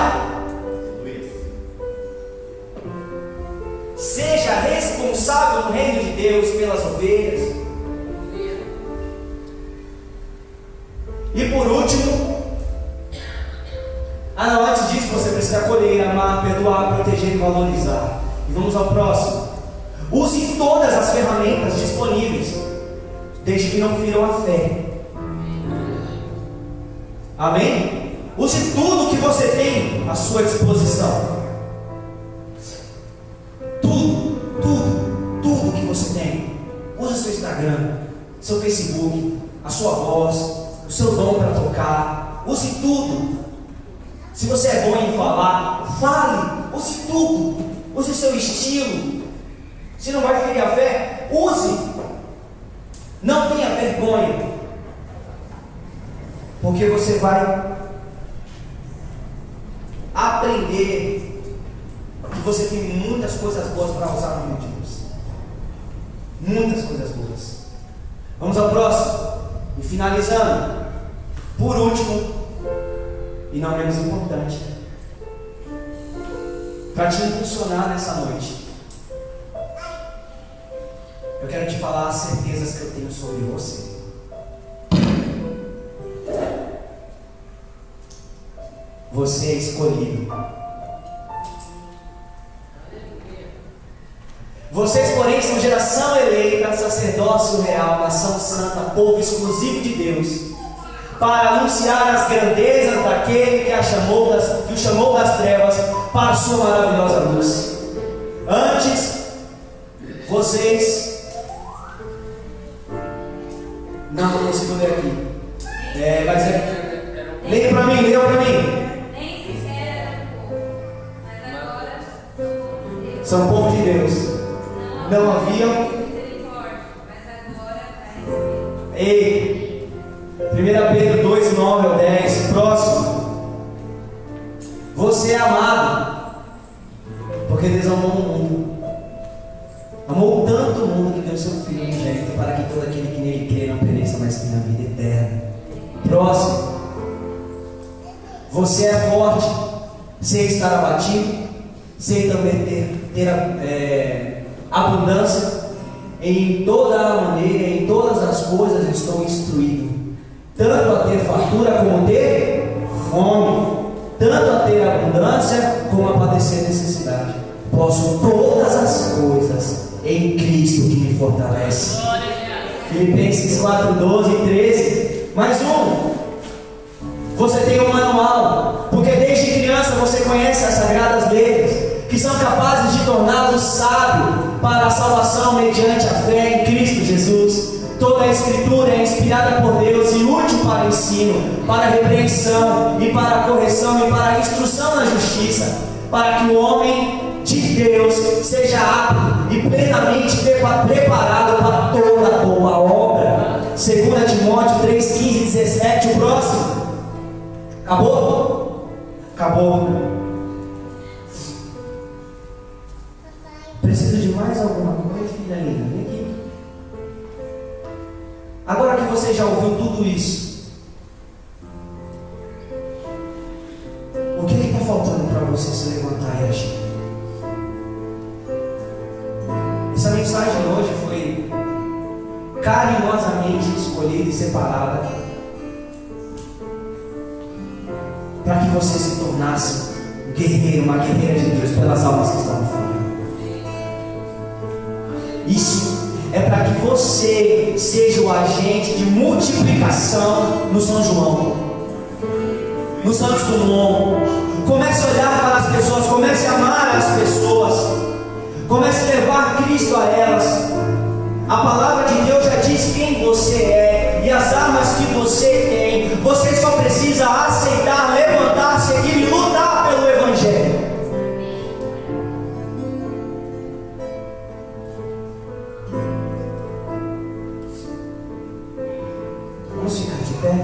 Seja responsável no reino de Deus pelas ovelhas. E por último, antes disso você precisa acolher, amar, perdoar, proteger e valorizar. E vamos ao próximo. Use todas as ferramentas disponíveis, desde que não firam a fé. Amém? Use tudo que você tem à sua disposição. Tudo que você tem. Use o seu Instagram, seu Facebook, a sua voz, o seu dom para tocar. Use tudo. Se você é bom em falar, fale. Use tudo. Use o seu estilo. Se não vai ferir a fé, use. Não tenha vergonha, porque você vai aprender que você tem muitas coisas boas para usar no nome de Deus. Muitas coisas boas. Vamos ao próximo. E finalizando, por último, e não menos importante, para te impulsionar nessa noite, eu quero te falar as certezas que eu tenho sobre você. Você é escolhido. Vocês, porém, são geração eleita, sacerdócio real, nação santa, povo exclusivo de Deus, para anunciar as grandezas daquele que o chamou das trevas para a sua maravilhosa luz. Antes, vocês... Não consigo ler aqui. Leia para mim. Nem sequer era povo, mas agora são povo de Deus. Não haviam misericórdia, mas agora a receber. Ei, 1 Pedro 2, 9 ao 10. Próximo. Você é amado, porque Deus amou o mundo. Amou tanto o mundo que deu seu Filho unigênito para que todo aquele que nele crê não pereça, mas tenha a vida eterna. Próximo. Você é forte sem estar abatido, sem também ter abundância. Em toda a maneira, em todas as coisas estou instruído, tanto a ter fartura como a ter fome, tanto a ter abundância como a padecer necessidade. Posso todas as coisas em Cristo que me fortalece. Filipenses 4, 12 e 13. Mais um. Você tem um manual, porque desde criança você conhece as sagradas letras, que são capazes de torná-lo sábio para a salvação mediante a fé em Cristo Jesus. Toda a Escritura é inspirada por Deus e útil para ensino, para a repreensão e para a correção e para a instrução na justiça, para que o homem de Deus seja apto e plenamente preparado para toda boa obra. 2 Timóteo 3, 15 e 17. O próximo. Acabou? Acabou. Precisa de mais alguma coisa, filha linda? Vem aqui. Agora que você já ouviu tudo isso, o que está faltando para você se levantar e agir? Essa mensagem hoje foi carinhosamente escolhida e separada para que você se tornasse um guerreiro, uma guerreira de Deus pelas almas que estão fora. Isso é para que você seja o agente de multiplicação no São João, no Santos Dumont. Comece a olhar para as pessoas, comece a amar as pessoas, comece a levar Cristo a elas. A palavra de Deus já diz quem você é e as armas que você tem. Você só precisa aceitar, levantar, seguir e lutar pelo Evangelho. Vamos ficar de pé.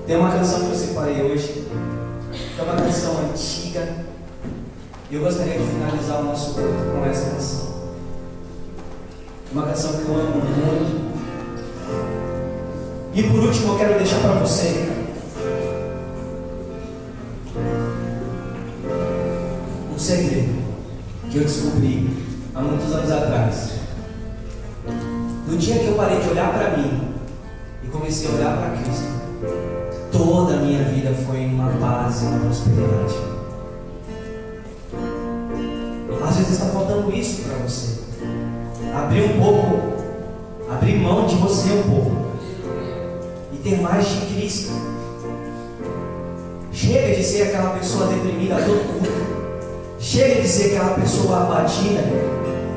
Tem uma canção que eu separei hoje, que é uma canção antiga, e eu gostaria de finalizar o nosso culto com essa canção. Uma canção que eu amo muito. E por último eu quero deixar para você um segredo que eu descobri há muitos anos atrás. No dia que eu parei de olhar para mim e comecei a olhar para Cristo, toda a minha vida foi uma paz e uma prosperidade. Às vezes está faltando isso para você. Abrir um pouco, abrir mão de você um pouco e ter mais de Cristo. Chega de ser aquela pessoa deprimida a todo culto. Chega de ser aquela pessoa abatida.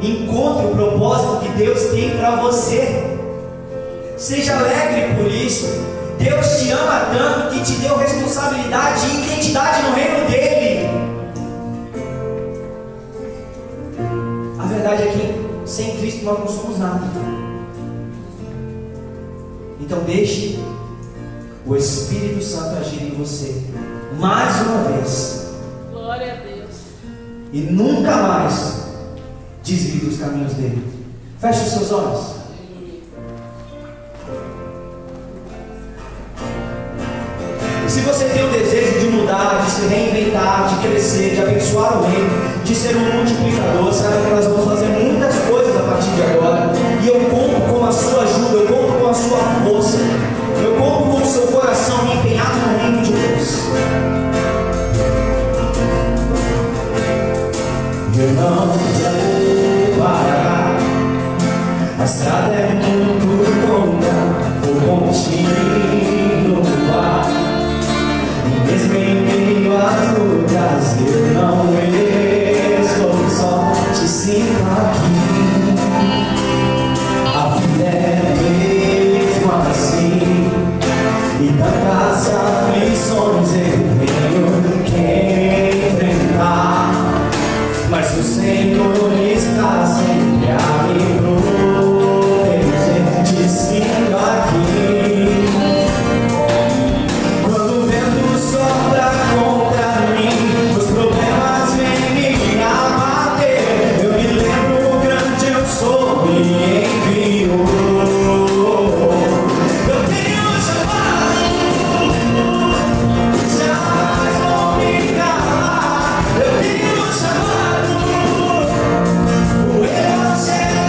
Encontre o propósito que Deus tem para você. Seja alegre por isso. Deus te ama tanto que te deu responsabilidade e identidade no reino dele. A verdade é que sem Cristo nós não somos nada. Então deixe o Espírito Santo agir em você mais uma vez. Glória a Deus. E nunca mais desvie dos caminhos dele. Feche os seus olhos. Se você tem o desejo de mudar, de se reinventar, de crescer, de abençoar o reino, de ser um multiplicador, sabe que nós vamos fazer muitas coisas a partir de agora. E eu conto com a sua ajuda, eu conto com a sua força, eu conto com o seu coração empenhado no reino de Deus. Eu não vou parar, a estrada é muito longa, vou continuar. Mesmo em meio às lutas, eu não estou só, te sinto aqui. A vida é mesmo assim, e tantas aflições eu tenho que enfrentar, mas o Senhor está sempre a me proteger, dizendo aqui. Quando o vento sopra contra mim, os problemas vêm me abater, eu me lembro o grande eu sou me enviou. Eu tenho um chamado, jamais vou me calar. Eu tenho um chamado, o Evangelho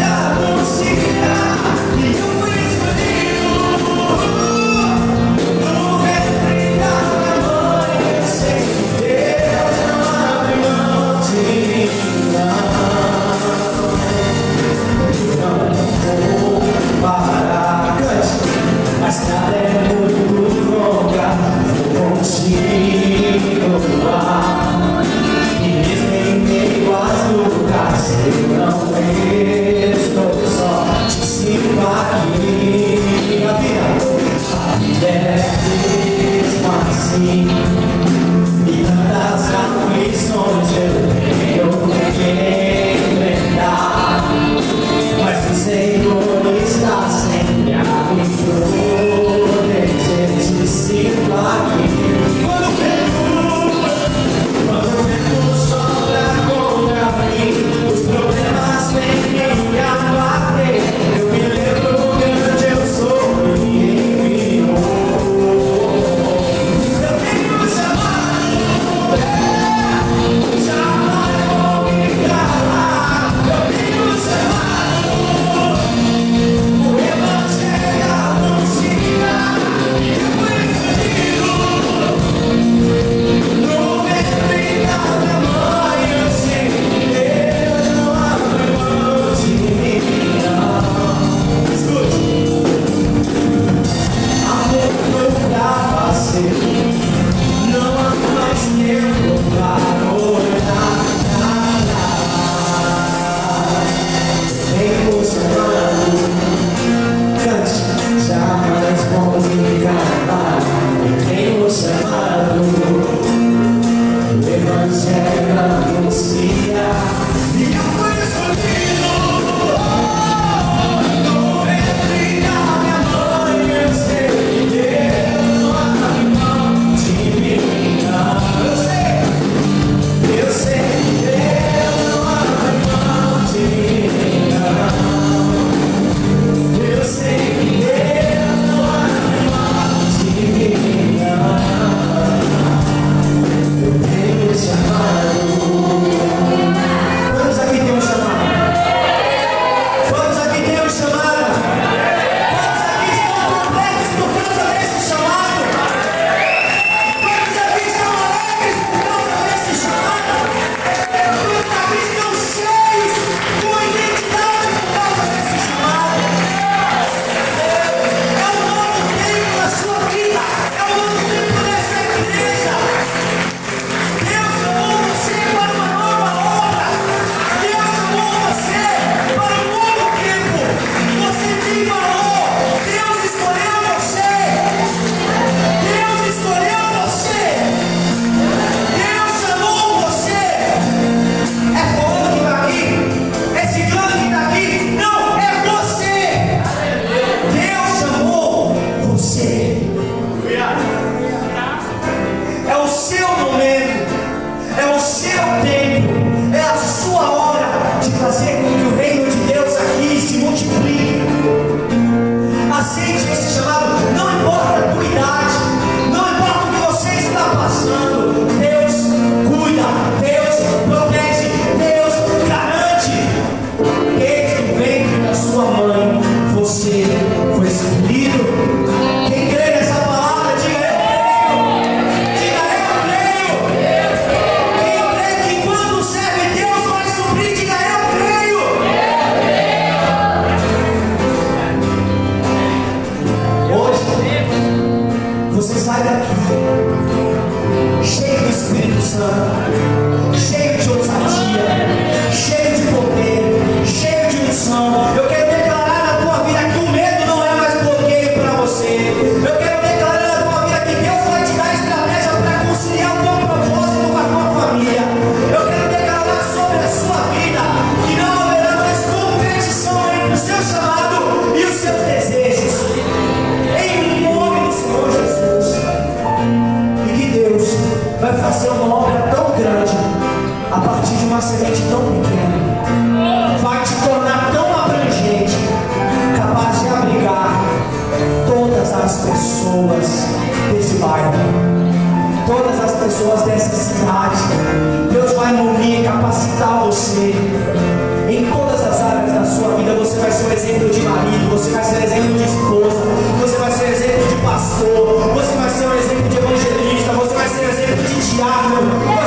semente tão pequena vai te tornar tão abrangente, capaz de abrigar todas as pessoas desse bairro, todas as pessoas dessa cidade. Deus vai munir, capacitar você em todas as áreas da sua vida. Você vai ser um exemplo de marido, você vai ser um exemplo de esposa, você vai ser um exemplo de pastor, você vai ser um exemplo de evangelista, você vai ser um exemplo de diácono.